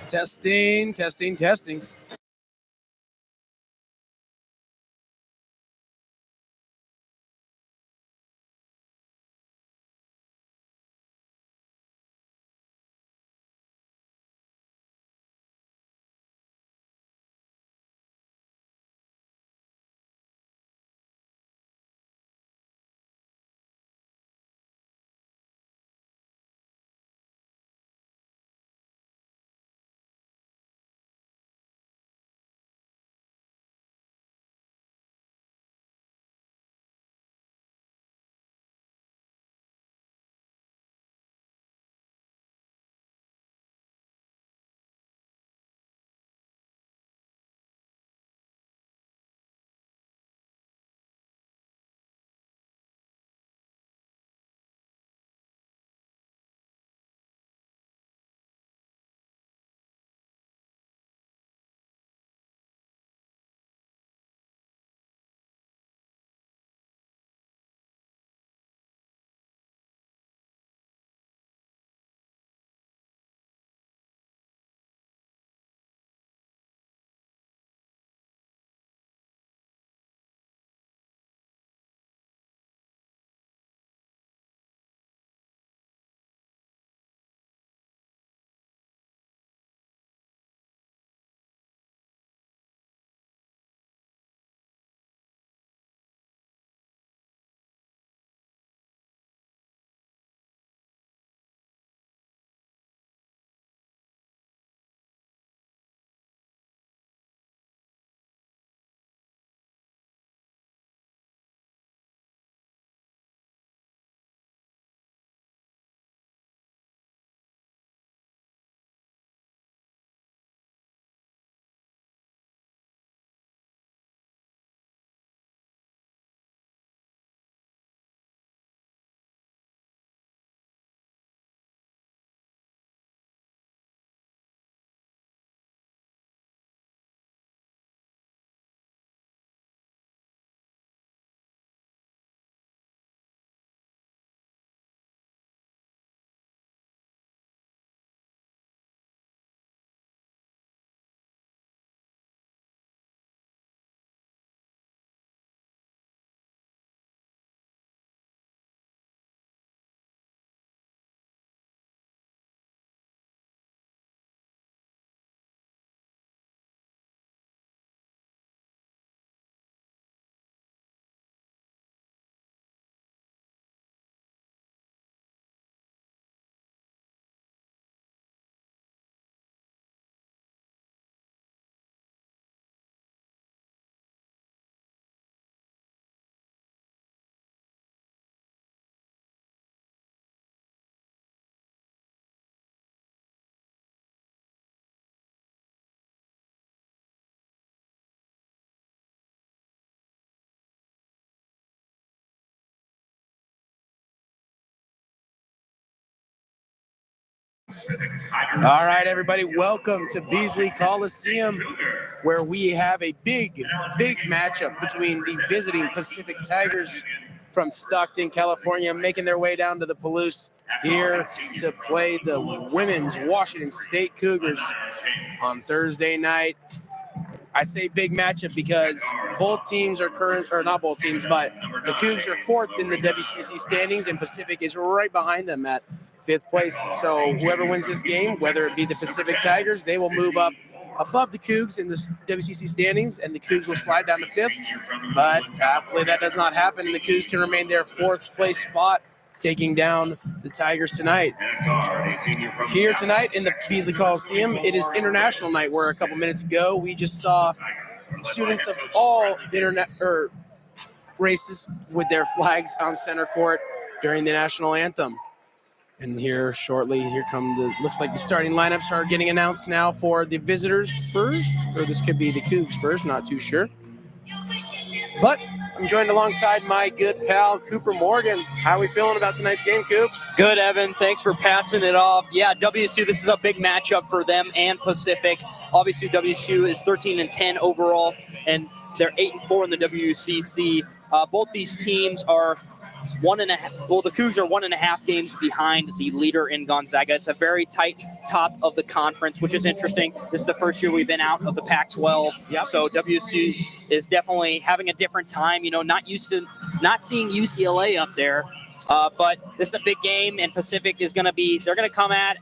Testing, testing, testing. All right, everybody, welcome to Beasley Coliseum, where we have a big matchup between the visiting Pacific Tigers from Stockton, California, making their way down to the Palouse here to play the women's Washington State Cougars on Thursday night. I say big matchup because both teams are not both teams, but the Cougs are fourth in the WCC standings, and Pacific is right behind them at fifth place. So whoever wins this game, whether it be the Pacific Tigers, they will move up above the Cougs in the WCC standings, and the Cougs will slide down to fifth. But hopefully that does not happen, and the Cougs can remain their fourth place spot, taking down the Tigers tonight. Here tonight in the Beasley Coliseum, it is International Night, where a couple minutes ago we just saw students of all races with their flags on center court during the national anthem. And here shortly, looks like the starting lineups are getting announced now for the visitors first, or this could be the Cougs first, not too sure. But I'm joined alongside my good pal, Cooper Morgan. How are we feeling about tonight's game, Coop? Good, Evan. Thanks for passing it off. Yeah, WSU, this is a big matchup for them and Pacific. Obviously, WSU is 13-10 overall, and they're 8-4 in the WCC. Both these teams are the Cougs are 1.5 games behind the leader in Gonzaga. It's a very tight top of the conference, which is interesting. This is the first year we've been out of the Pac-12. Yep. So WSU is definitely having a different time. Not seeing UCLA up there. But this is a big game, and Pacific is they're going to come at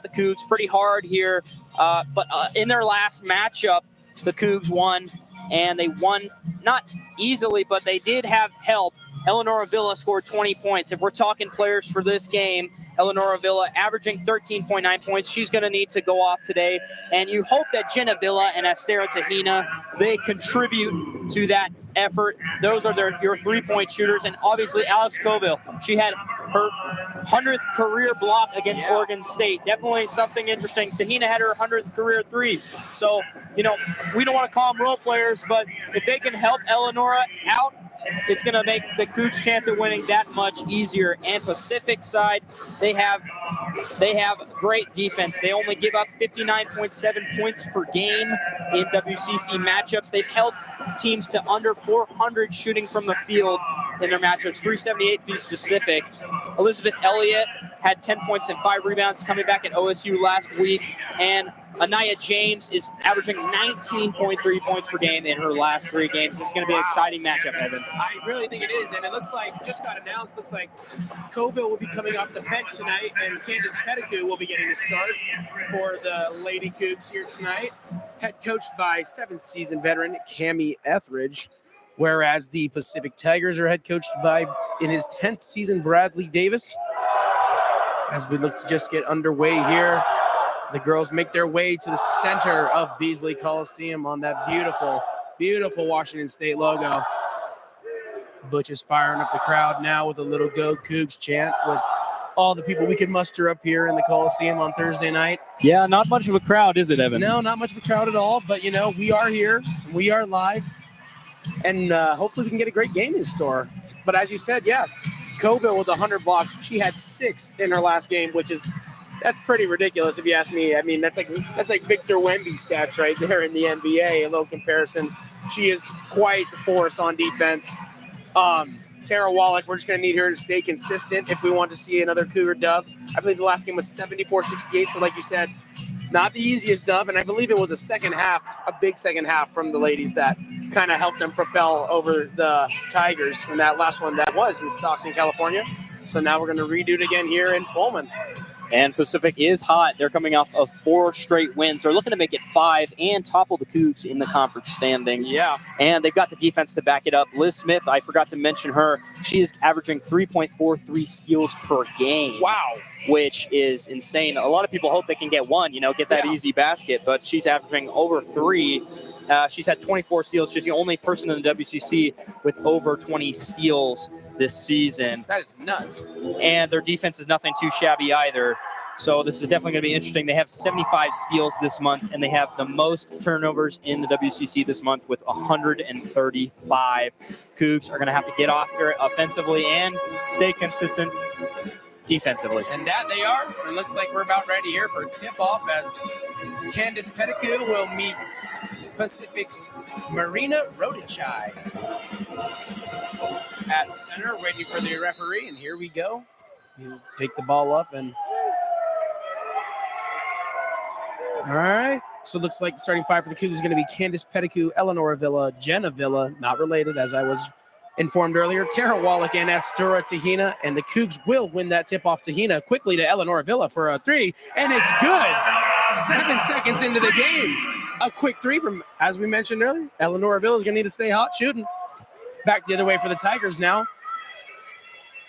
the Cougs pretty hard here. But in their last matchup, the Cougs won, and they won not easily, but they did have help. Eleanor Avila scored 20 points. If we're talking players for this game, Eleanor Avila averaging 13.9 points. She's going to need to go off today. And you hope that Jen Avila and Estera Tahina, they contribute to that effort. Those are your 3-point shooters. And obviously Alex Colville, she had her 100th career block against Oregon State. Definitely something interesting. Tahina had her 100th career 3. So, we don't want to call them role players, but if they can help Eleonora out, it's going to make the Cougs' chance at winning that much easier. And Pacific side, they have great defense. They only give up 59.7 points per game in WCC matchups. They've held teams to under 400 shooting from the field in their matchups, 378 to be specific. Elizabeth Elliott had 10 points and 5 rebounds coming back at OSU last week. And Anaya James is averaging 19.3 points per game in her last 3 games. This is going to be an exciting matchup, Evan. I really think it is, and it looks like, just got announced, looks like Colville will be coming off the bench tonight, and Candace Pettigrew will be getting the start for the Lady Cougs here tonight. Head coached by 7th season veteran Cammie Etheridge, whereas the Pacific Tigers are head coached by, in his 10th season, Bradley Davis. As we look to just get underway here, the girls make their way to the center of Beasley Coliseum on that beautiful, beautiful Washington State logo. Butch is firing up the crowd now with a little Go Cougs chant with all the people we could muster up here in the Coliseum on Thursday night. Yeah, not much of a crowd, is it, Evan? No, not much of a crowd at all, but, we are here. We are live, and hopefully we can get a great game in store. But as you said, Colville with 100 blocks. She had 6 in her last game, that's pretty ridiculous if you ask me. I mean, that's like Victor Wemby stats right there in the NBA. A little comparison. She is quite the force on defense. Tara Wallach, we're just going to need her to stay consistent if we want to see another Cougar dub. I believe the last game was 74-68. So like you said, not the easiest dub. And I believe it was a big second half from the ladies that kind of helped them propel over the Tigers in that last one that was in Stockton, California. So now we're going to redo it again here in Pullman. And Pacific is hot. They're coming off of 4 straight wins. They're looking to make it 5 and topple the Cougs in the conference standings. Yeah. And they've got the defense to back it up. Liz Smith, I forgot to mention her. She is averaging 3.43 steals per game. Wow. Which is insane. A lot of people hope they can get 1, get that easy basket, but she's averaging over 3. She's had 24 steals. She's the only person in the WCC with over 20 steals this season. That is nuts. And their defense is nothing too shabby either. So this is definitely going to be interesting. They have 75 steals this month, and they have the most turnovers in the WCC this month with 135. Cougs are going to have to get off there offensively and stay consistent defensively. And that they are. It looks like we're about ready here for tip-off as Candace Pettigrew will meet Pacific's Marina Rodichai at center, waiting for the referee. And here we go. You take the ball up and... All right. So it looks like the starting 5 for the Cougs is going to be Candace Pettigrew, Eleanor Avila, Jen Avila, not related, as I was informed earlier, Tara Wallach, and Astura Tahina. And the Cougs will win that tip-off. Tahina quickly to Eleanor Avila for a 3, and it's good. 7 seconds into the game. A quick 3 from, as we mentioned earlier, Eleanor Avila is going to need to stay hot shooting. Back the other way for the Tigers now.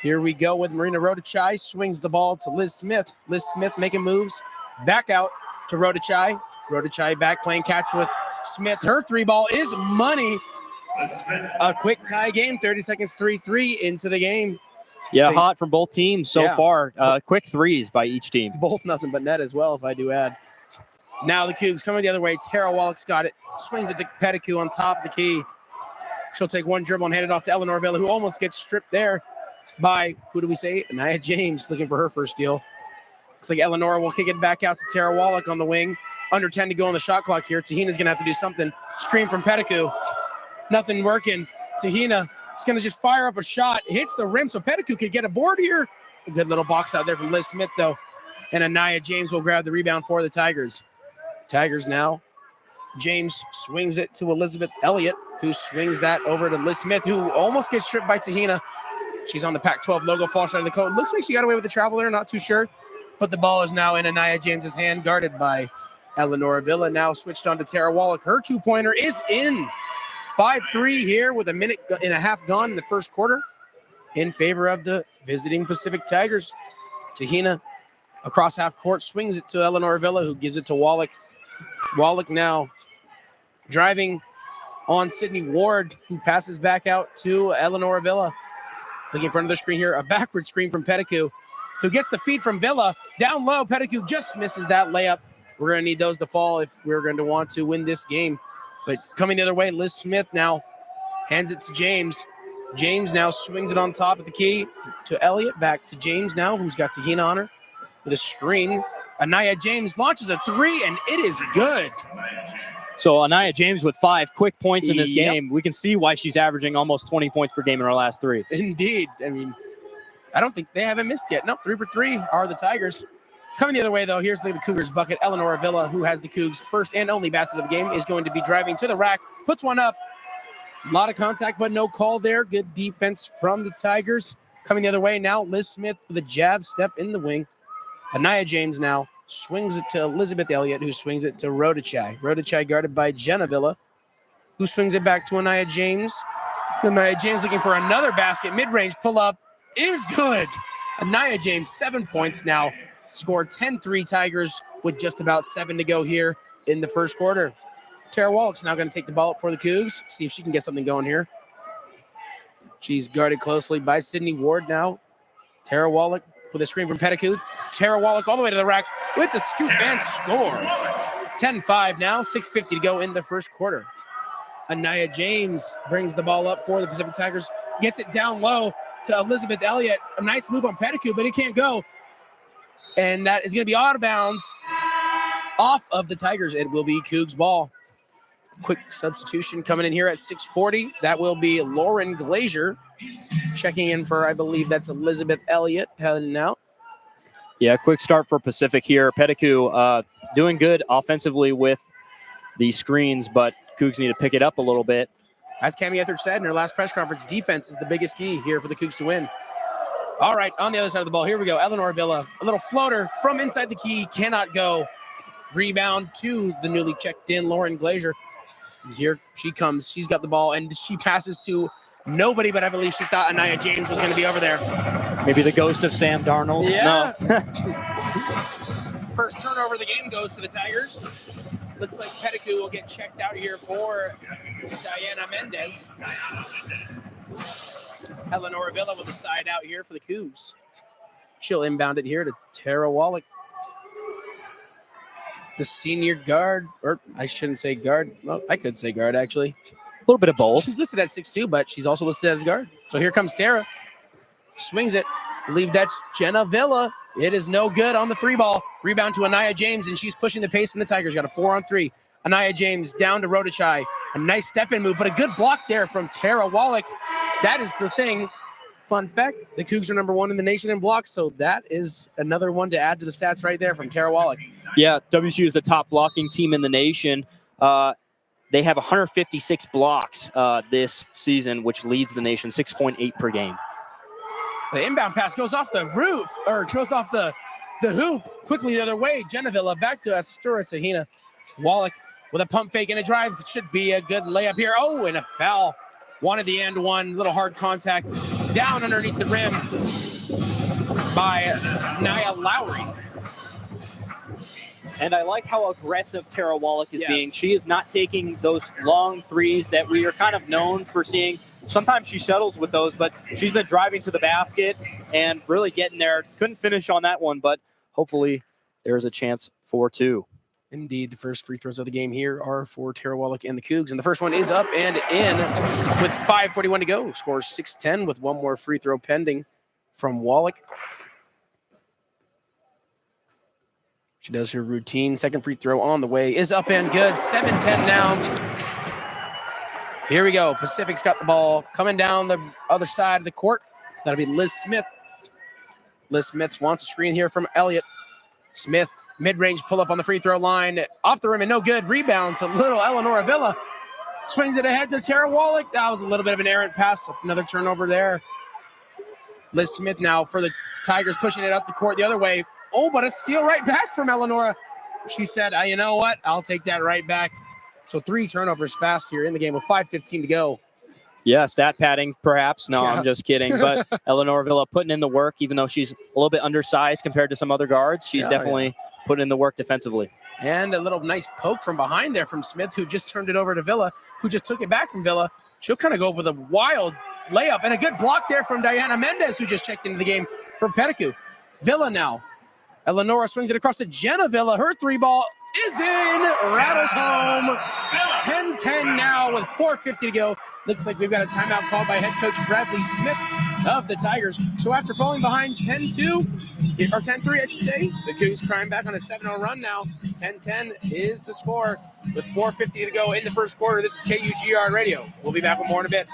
Here we go with Marina Rodichai. Swings the ball to Liz Smith. Liz Smith making moves. Back out to Rodichai. Rodichai back playing catch with Smith. Her 3 ball is money. A quick tie game. 30 seconds, 3-3 into the game. Yeah, hot from both teams so far. Quick 3s by each team. Both nothing but net as well, if I do add. Now the Cougs coming the other way. Tara Wallach's got it. Swings it to Pettigrew on top of the key. She'll take 1 dribble and hand it off to Eleanor Avila, who almost gets stripped there by, who do we say? Anaya James, looking for her first steal. Looks like Eleanor will kick it back out to Tara Wallach on the wing. Under 10 to go on the shot clock here. Tahina's going to have to do something. Screen from Pettigrew. Nothing working. Tahina He's going to just fire up a shot. Hits the rim, so Pettigrew could get a board here. A good little box out there from Liz Smith, though. And Anaya James will grab the rebound for the Tigers. Tigers now. James swings it to Elizabeth Elliott, who swings that over to Liz Smith, who almost gets stripped by Tahina. She's on the Pac-12 logo, far side of the court. Looks like she got away with the travel there, not too sure. But the ball is now in Anaya James's hand, guarded by Eleanor Villa. Now switched on to Tara Wallach. Her two-pointer is in. 5-3 here with a minute and a half gone in the first quarter in favor of the visiting Pacific Tigers. Tahina across half court swings it to Eleanor Villa, who gives it to Wallach. Wallach now driving on Sydney Ward, who passes back out to Eleanor Villa. Looking in front of the screen here, a backward screen from Pettigrew, who gets the feed from Villa. Down low, Pettigrew just misses that layup. We're going to need those to fall if we're going to want to win this game. But coming the other way, Liz Smith now hands it to James. James now swings it on top of the key to Elliott. Back to James now, who's got Tahina on her with a screen. Anaya James launches a three, and it is good. So Anaya James with 5 quick points in this game. We can see why she's averaging almost 20 points per game in her last 3. Indeed. I mean, I don't think they haven't missed yet. No, 3 for 3 are the Tigers. Coming the other way, though, here's the Cougars bucket. Eleanor Villa, who has the Cougs' first and only basket of the game, is going to be driving to the rack, puts one up. A lot of contact, but no call there. Good defense from the Tigers. Coming the other way now, Liz Smith with a jab step in the wing. Anaya James now swings it to Elizabeth Elliott, who swings it to Rodachai. Rodachai guarded by Jenna Villa, who swings it back to Anaya James. Anaya James looking for another basket. Mid-range pull-up is good. Anaya James, 7 points now. Scored 10-3 Tigers with just about 7 to go here in the first quarter. Tara Wallach's now going to take the ball up for the Cougs, see if she can get something going here. She's guarded closely by Sydney Ward now. Tara Wallach with a screen from Pettigrew. Tara Wallach all the way to the rack with the scoop and score. 10-5 now, 6:50 to go in the first quarter. Anaya James brings the ball up for the Pacific Tigers, gets it down low to Elizabeth Elliott. A nice move on Pettigrew, but it can't go. And that is going to be out of bounds off of the Tigers. It will be Cougs ball. Quick substitution coming in here at 6:40. That will be Lauren Glazier checking in for, I believe that's Elizabeth Elliott heading out. Yeah, quick start for Pacific here. Pettigrew doing good offensively with the screens, but Cougs need to pick it up a little bit. As Cami Etheridge said in her last press conference, defense is the biggest key here for the Cougs to win. All right, on the other side of the ball, here we go. Eleanor Villa, a little floater from inside the key, cannot go. Rebound to the newly checked in Lauren Glazier. Here she comes. She's got the ball, and she passes to nobody, but I believe she thought Anaya James was going to be over there. Maybe the ghost of Sam Darnold. Yeah. No. First turnover of the game goes to the Tigers. Looks like Pettigrew will get checked out here for Diana Mendez. Eleanor Villa with a side out here for the Cougs. She'll inbound it here to Tara Wallach. The senior guard, or I shouldn't say guard. Well, I could say guard, actually. A little bit of both. She's listed at 6'2", but she's also listed as guard. So here comes Tara. Swings it. I believe that's Jenna Villa. It is no good on the 3-ball. Rebound to Anaya James, and she's pushing the pace, and the Tigers got a 4-on-3. Anaya James down to Rodachai. A nice step-in move, but a good block there from Tara Wallach. That is the thing. Fun fact, the Cougs are number 1 in the nation in blocks, so that is another one to add to the stats right there from Tara Wallach. Yeah, WSU is the top blocking team in the nation. They have 156 blocks this season, which leads the nation, 6.8 per game. The inbound pass goes off the roof, or goes off the hoop. Quickly the other way, Genevilla back to Astura Tahina. Wallach with a pump fake and a drive. Should be a good layup here. Oh, and a foul. Wanted the and one. Little hard contact down underneath the rim by Nia Lowry. And I like how aggressive Tara Wallach is being. She is not taking those long threes that we are kind of known for seeing. Sometimes she shuttles with those, but she's been driving to the basket and really getting there. Couldn't finish on that one, but hopefully there's a chance for 2. Indeed, the first free throws of the game here are for Tara Wallach and the Cougs. And the first one is up and in with 5:41 to go. Scores 6-10 with one more free throw pending from Wallach. She does her routine. Second free throw on the way is up and good. 7-10 now. Here we go. Pacific's got the ball coming down the other side of the court. That'll be Liz Smith. Liz Smith wants a screen here from Elliott. Smith, mid-range pull-up on the free throw line. Off the rim and no good. Rebound to little Eleanor Avila. Swings it ahead to Tara Wallach. That was a little bit of an errant pass. Another turnover there. Liz Smith now for the Tigers, pushing it up the court the other way. Oh, but a steal right back from Eleanor. She said, you know what? I'll take that right back. So 3 turnovers fast here in the game with 5:15 to go. Yeah, stat padding, perhaps. No, Yeah. I'm just kidding. But Eleanor Villa putting in the work, even though she's a little bit undersized compared to some other guards. She's definitely putting in the work defensively. And a little nice poke from behind there from Smith, who just turned it over to Villa, who just took it back from Villa. She'll kind of go with a wild layup and a good block there from Diana Mendez, who just checked into the game for Pettigrew. Villa now. Eleonora swings it across to Jenna Villa. Her 3-ball is in, rattles home. 10-10 now with 4:50 to go. Looks like we've got a timeout called by head coach Bradley Smith of the Tigers. So after falling behind 10-2, or 10-3, I should say, the Cougs climb back on a 7-0 run now. 10-10 is the score with 4:50 to go in the first quarter. This is KUGR Radio. We'll be back with more in a bit.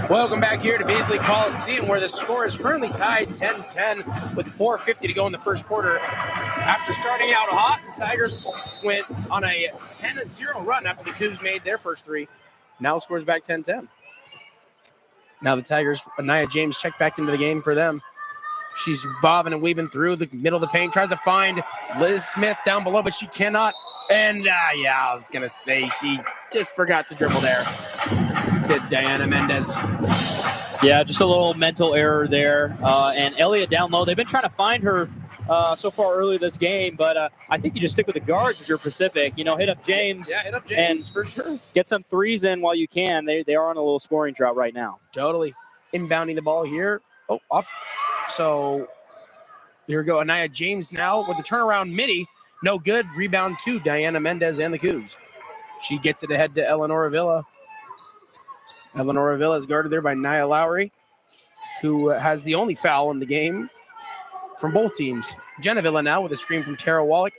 Welcome back here to Beasley Coliseum, where the score is currently tied 10-10 with 4:50 to go in the first quarter. After starting out hot, the Tigers went on a 10-0 run after the Cougs made their first 3. Now the score's back 10-10. Now the Tigers, Anaya James checked back into the game for them. She's bobbing and weaving through the middle of the paint, tries to find Liz Smith down below, but she cannot. And I was going to say she just forgot to dribble there. Did Diana Mendez. Yeah, just a little mental error there. And Elliott down low. They've been trying to find her so far early this game, but I think you just stick with the guards if you're Pacific. You know, hit up James. Yeah, hit up James for sure. Get some threes in while you can. They are on a little scoring drought right now. Totally. Inbounding the ball here. Oh, off. So here we go. Anaya James now with the turnaround midi. No good. Rebound to Diana Mendez and the Cougs. She gets it ahead to Eleanor Avila. Eleanor Avila is guarded there by Nia Lowry, who has the only foul in the game from both teams. Jenna Villa now with a screen from Tara Wallach.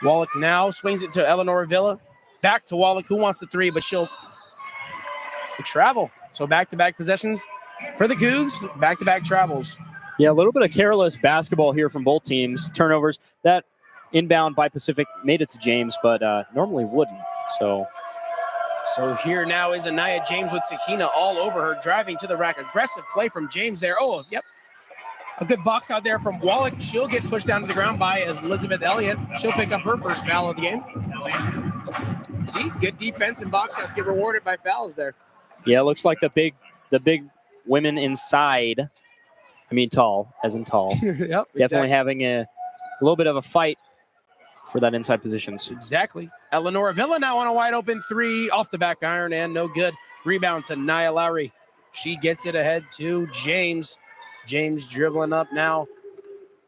Wallach now swings it to Eleanor Avila. Back to Wallach, who wants the three, but she'll travel. So back-to-back possessions for the Cougs, back-to-back travels. Yeah, a little bit of careless basketball here from both teams. Turnovers. That inbound by Pacific made it to James, but normally wouldn't. So here now is Anaya James with Tahina all over her, driving to the rack. Aggressive play from James there. Oh, yep. A good box out there from Wallach. She'll get pushed down to the ground by Elizabeth Elliott. She'll pick up her first foul of the game. See, good defense and box outs get rewarded by fouls there. Yeah, it looks like the big women inside. I mean, tall, as in tall. Yep, definitely having a little bit of a fight for that inside positions. Exactly. Eleanor Avila now on a wide open three off the back iron and no good. Rebound to Nia Lowry. She gets it ahead to James. James dribbling up now.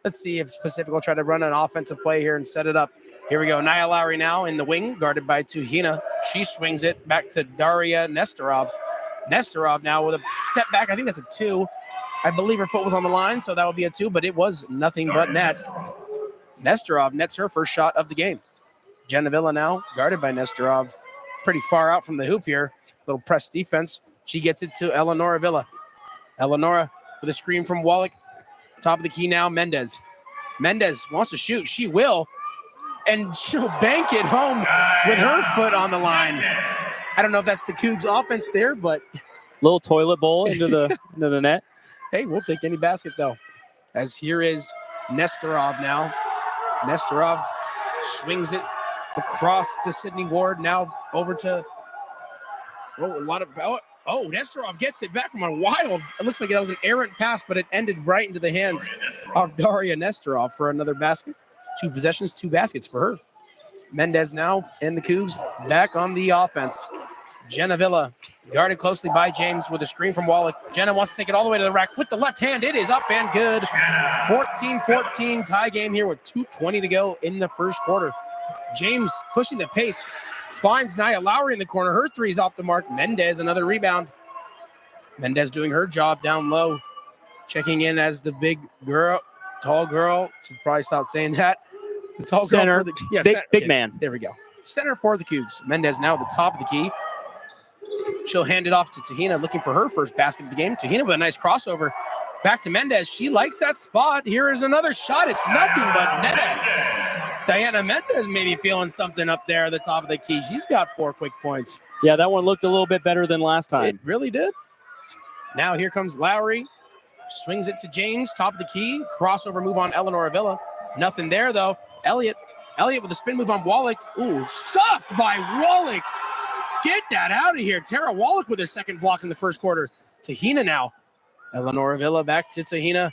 Let's see if Pacific will try to run an offensive play here and set it up. Here we go. Nia Lowry now in the wing, guarded by Tuhina. She swings it back to Daria Nestorov. Nestorov now with a step back. I think that's a 2. I believe her foot was on the line, so that would be a 2, but it was nothing but net. Nestorov nets her first shot of the game. Jenna Villa now guarded by Nestorov. Pretty far out from the hoop here. Little press defense. She gets it to Eleonora Villa. Eleonora with a screen from Wallach. Top of the key now, Mendez. Mendez wants to shoot. She will. And she'll bank it home with her foot on the line. I don't know if that's the Cougs offense there, but little toilet bowl into the net. Hey, we'll take any basket though. As here is Nestorov now. Nestorov swings it across to Sydney Ward. Now over to Nestorov gets it back from a wild. It looks like that was an errant pass, but it ended right into the hands of Daria Nestorov for another basket. 2 possessions, 2 baskets for her. Mendez now and the Cougs back on the offense. Jenna Villa guarded closely by James with a screen from Wallach. Jenna wants to take it all the way to the rack with the left hand. It is up and good. 14-14 tie game here with 2:20 to go in the first quarter. James pushing the pace, finds Nia Lowry in the corner. Her three's off the mark. Mendez, another rebound. Mendez doing her job down low. Checking in as the tall girl. Should probably stop saying that. The tall center. Girl big man. There we go. Center for the Cougs. Mendez now at the top of the key. She'll hand it off to Tahina, looking for her first basket of the game. Tahina with a nice crossover. Back to Mendez. She likes that spot. Here is another shot. It's nothing but net. Diana Mendez maybe feeling something up there at the top of the key. She's got 4 quick points. Yeah, that one looked a little bit better than last time. It really did. Now here comes Lowry. Swings it to James, top of the key. Crossover move on Eleanor Avila. Nothing there, though. Elliott with a spin move on Wallach. Ooh, stuffed by Wallach. Get that out of here. Tara Wallach with her second block in the first quarter. Tahina now. Eleanor Avila back to Tahina.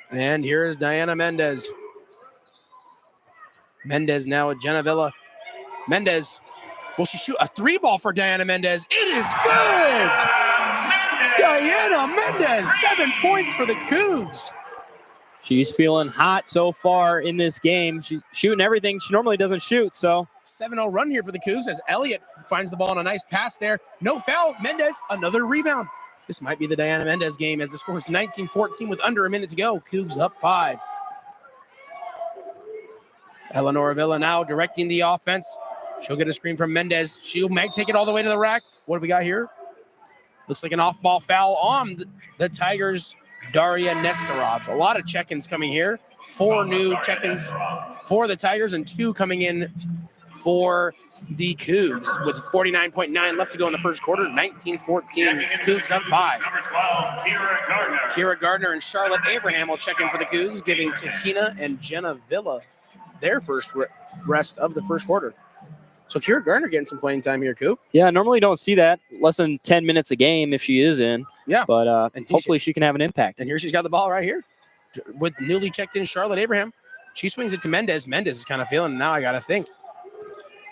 And here is Diana Mendez. Mendez now with Jenna Villa. Mendez, will she shoot a 3-ball for Diana Mendez? It is good! Diana Mendez, 7 points for the Cougs. She's feeling hot so far in this game. She's shooting everything she normally doesn't shoot, so. 7-0 run here for the Cougs as Elliott finds the ball on a nice pass there. No foul. Mendez, another rebound. This might be the Diana Mendez game as the score is 19-14 with under a minute to go. Cougs up 5. Eleanor Villa now directing the offense. She'll get a screen from Mendez. She might take it all the way to the rack. What do we got here? Looks like an off-ball foul on the Tigers' Daria Nestorov. A lot of check-ins coming here. 4 new check-ins for the Tigers and 2 coming in for the Cougs with 49.9 left to go in the first quarter. 19-14. Cougs up 5. Kira Gardner and Charlotte Abraham will check in for the Cougs, giving Tahina and Jenna Villa their first rest of the first quarter. So Kira Gardner getting some playing time here, Coop. Yeah, normally don't see that. Less than 10 minutes a game if she is in. Yeah. But hopefully she can have an impact. And here she's got the ball right here. with newly checked in Charlotte Abraham. She swings it to Mendez. Mendez is kind of feeling it now, I got to think.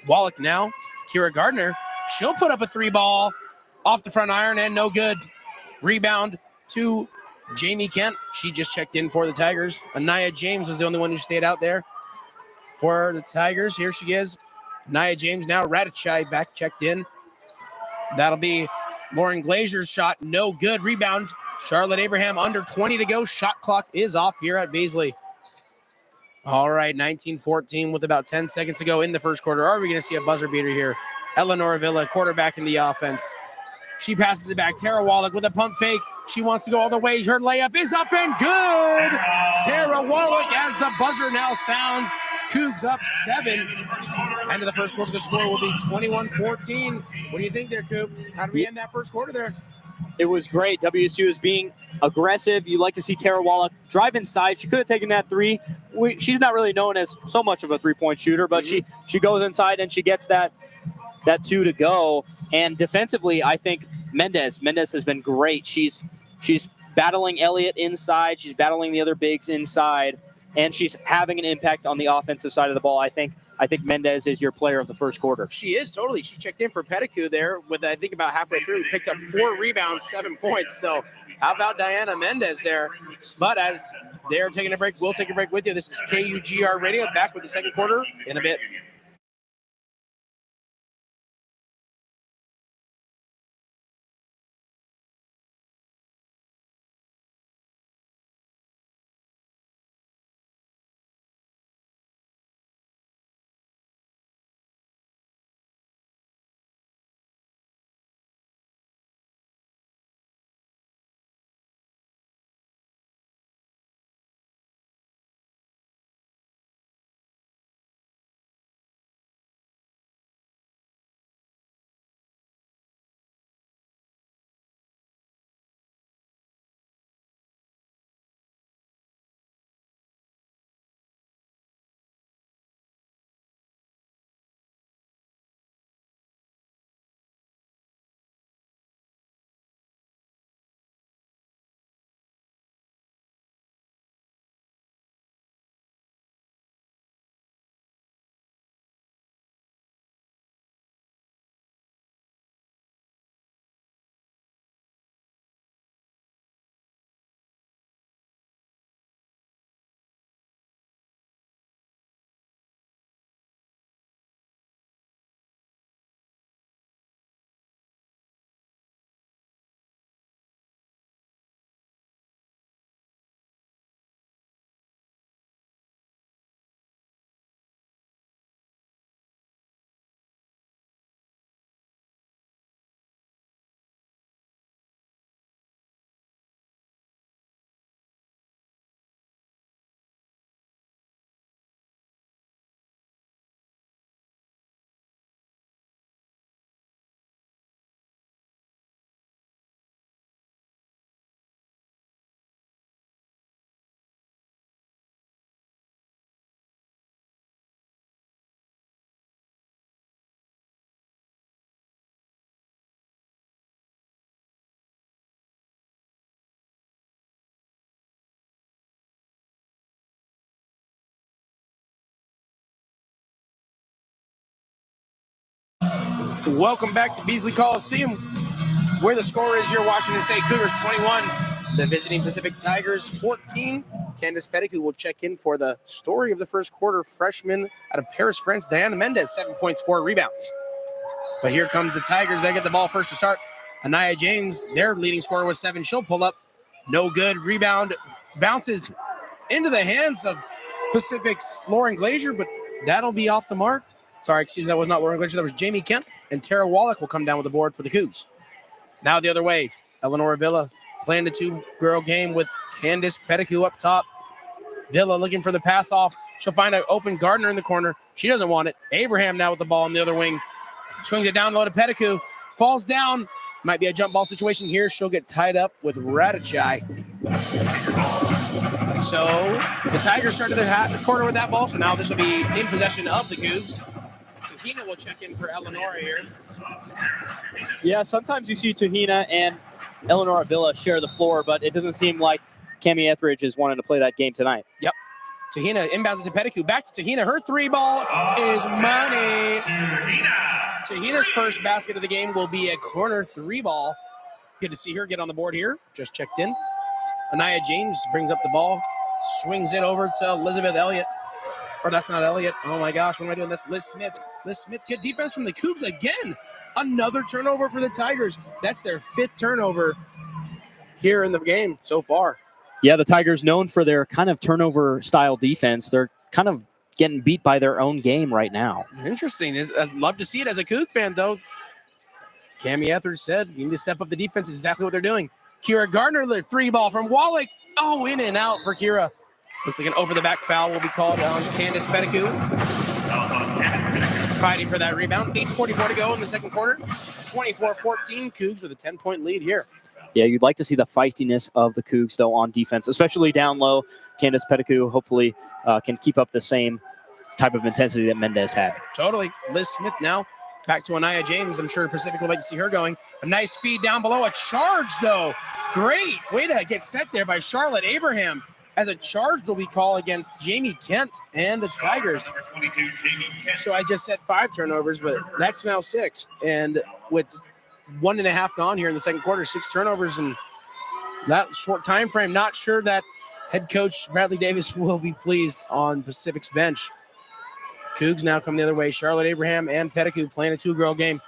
Wallach now. Kira Gardner. She'll put up a 3-ball off the front iron and no good. Rebound to Jamie Kent. She just checked in for the Tigers. Anaya James was the only one who stayed out there for the Tigers. Here she is. Anaya James now. Radicai back checked in. That'll be Lauren Glazier's shot. No good. Rebound. Charlotte Abraham under 20 to go. Shot clock is off here at Beasley. All right, 19-14 with about 10 seconds to go in the first quarter. Are we going to see a buzzer beater here? Eleanor Avila, quarterback in the offense. She passes it back. Tara Wallach with a pump fake. She wants to go all the way. Her layup is up and good. Tara Wallach as the buzzer now sounds. Cougs up 7. End of the first quarter, the score will be 21-14. What do you think there, Coop? How do we end that first quarter there? It was great. WSU is being aggressive. You like to see Tara Wallach drive inside. She could have taken that 3. She's not really known as so much of a 3-point shooter, but she goes inside and she gets that 2 to go. And defensively, I think Mendez has been great. She's battling Elliott inside. She's battling the other bigs inside, and she's having an impact on the offensive side of the ball. I think Mendez is your player of the first quarter. She is totally. She checked in for Pettigrew there with, I think, about halfway through. Picked up 4 rebounds, 7 points. So how about Diana Mendez there? But as they're taking a break, we'll take a break with you. This is KUGR Radio, back with the second quarter in a bit. Welcome back to Beasley Coliseum, where the score is your Washington State Cougars 21, the visiting Pacific Tigers 14. Candace Pettigrew will check in for the story of the first quarter. Freshman out of Paris, France, Diana Mendez, 7 points, 4 rebounds. But here comes the Tigers. They get the ball first to start. Anaya James, their leading scorer, was 7. She'll pull up. No good. Rebound bounces into the hands of Pacific's Lauren Glazier, but that'll be off the mark. Sorry, excuse me, that was not Lauren Glazier. That was Jamie Kemp. And Tara Wallach will come down with the board for the Cougs. Now the other way, Eleanor Villa playing the 2-girl game with Candace Pettigrew up top. Villa looking for the pass off. She'll find an open Gardner in the corner. She doesn't want it. Abraham now with the ball on the other wing. Swings it down low to Pettigrew. Falls down. Might be a jump ball situation here. She'll get tied up with Radicai. So the Tigers started the quarter with that ball. So now this will be in possession of the Cougs. Tahina will check in for Eleanor here. Yeah, sometimes you see Tahina and Eleanor Avila share the floor, but it doesn't seem like Cami Etheridge is wanting to play that game tonight. Yep. Tahina inbounds to Pettigrew. Back to Tahina. Her 3-ball is money. Tahina's first basket of the game will be a corner 3-ball. Good to see her get on the board here. Just checked in. Anaya James brings up the ball, swings it over to Elizabeth Elliott. Or that's not Elliott. Oh my gosh, what am I doing? That's Liz Smith. Liz Smith, good defense from the Cougs again. Another turnover for the Tigers. That's their 5th turnover here in the game so far. Yeah, the Tigers known for their kind of turnover style defense. They're kind of getting beat by their own game right now. Interesting. I'd love to see it as a Coug fan, though. Cami Etheridge said, you need to step up the defense. Is exactly what they're doing. Kira Gardner, the 3-ball from Wallach. Oh, in and out for Kira. Looks like an over-the-back foul will be called on Candace Pettigrew. Fighting for that rebound. 8:44 to go in the second quarter. 24-14, Cougs with a 10-point lead here. Yeah, you'd like to see the feistiness of the Cougs, though, on defense, especially down low. Candace Pettigrew hopefully can keep up the same type of intensity that Mendez had. Totally. Liz Smith now. Back to Anaya James. I'm sure Pacific would like to see her going. A nice feed down below. A charge, though. Great way to get set there by Charlotte Abraham. As a charge will be called against Jamie Kent and the Tigers. So I just said 5 turnovers, but that's now 6. And with 1.5 gone here in the second quarter, 6 turnovers in that short time frame. Not sure that head coach Bradley Davis will be pleased on Pacific's bench. Cougs now come the other way. Charlotte Abraham and Pettigrew playing a 2-girl game.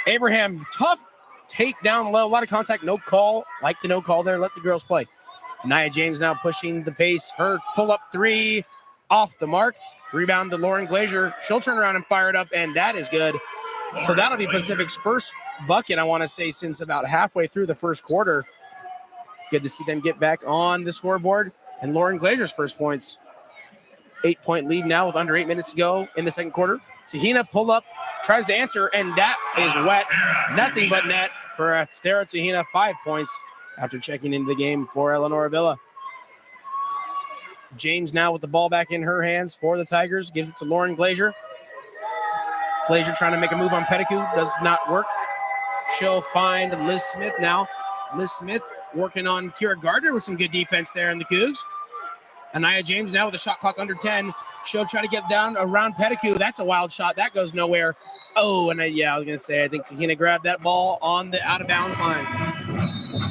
Abraham, tough take down low. A lot of contact, no call. Like the no call there. Let the girls play. Anaya James now pushing the pace. Her pull-up 3 off the mark. Rebound to Lauren Glazier. She'll turn around and fire it up, and that is good. So that'll be Pacific's first bucket, I want to say, since about halfway through the first quarter. Good to see them get back on the scoreboard. And Lauren Glazier's first points. 8-point lead now with under 8 minutes to go in the second quarter. Tahina pull up, tries to answer, and that is wet. Nothing but net for Astera Tahina. 5 points after checking into the game for Eleanor Villa. James now with the ball back in her hands for the Tigers. Gives it to Lauren Glazier. Glazier trying to make a move on Pettigrew. Does not work. She'll find Liz Smith now. Liz Smith working on Kira Gardner with some good defense there in the Cougs. Anaya James now with a shot clock under 10. She'll try to get down around Pettigrew. That's a wild shot. That goes nowhere. Oh, and I was going to say, I think Tahina grabbed that ball on the out-of-bounds line.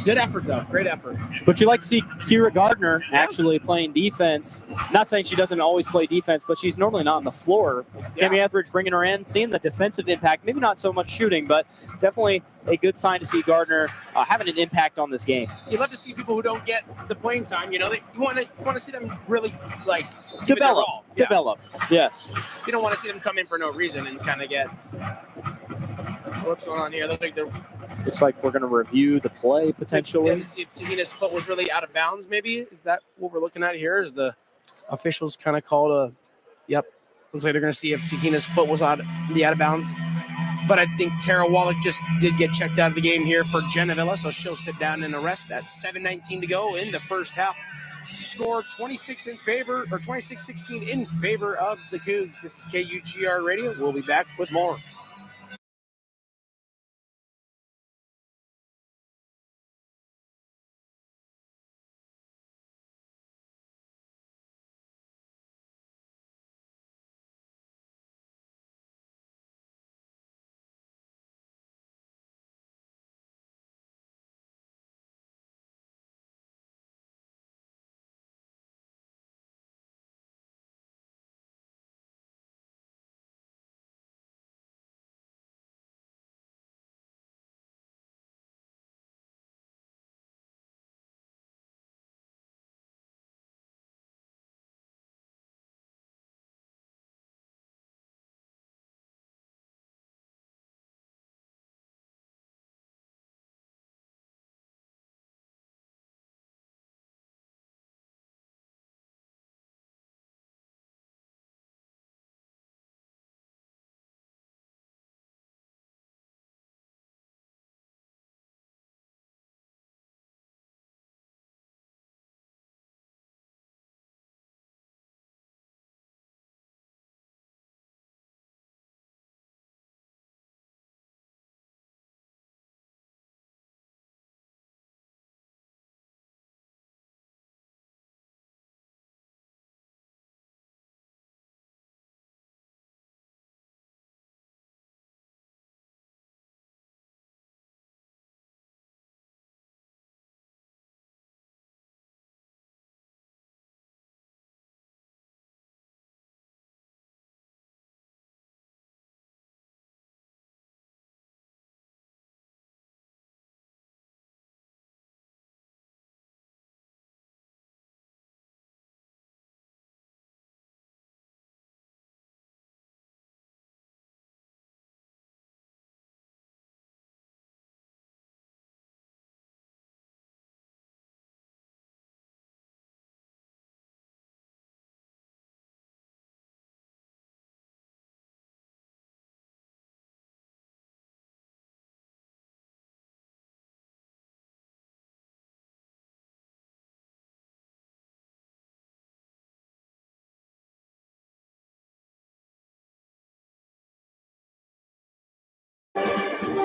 Good effort, though. Great effort. But you like to see Kira Gardner actually playing defense. Not saying she doesn't always play defense, but she's normally not on the floor. Yeah. Cami Etheridge bringing her in, seeing the defensive impact. Maybe not so much shooting, but definitely a good sign to see Gardner having an impact on this game. You love to see people who don't get the playing time. You know, you want to see them really like Develop. Yeah. Develop. Yes. You don't want to see them come in for no reason and kind of get what's going on here. Looks like we're going to review the play potentially. And see if Tahina's foot was really out of bounds. Maybe is that what we're looking at here? Is the officials kind of called a? Yep. Looks like they're going to see if Tahina's foot was out of bounds. But I think Tara Wallach just did get checked out of the game here for Jenna Villa, so she'll sit down and rest at 7:19 to go in the first half. Score 26-16 in favor of the Cougs. This is KUGR Radio. We'll be back with more.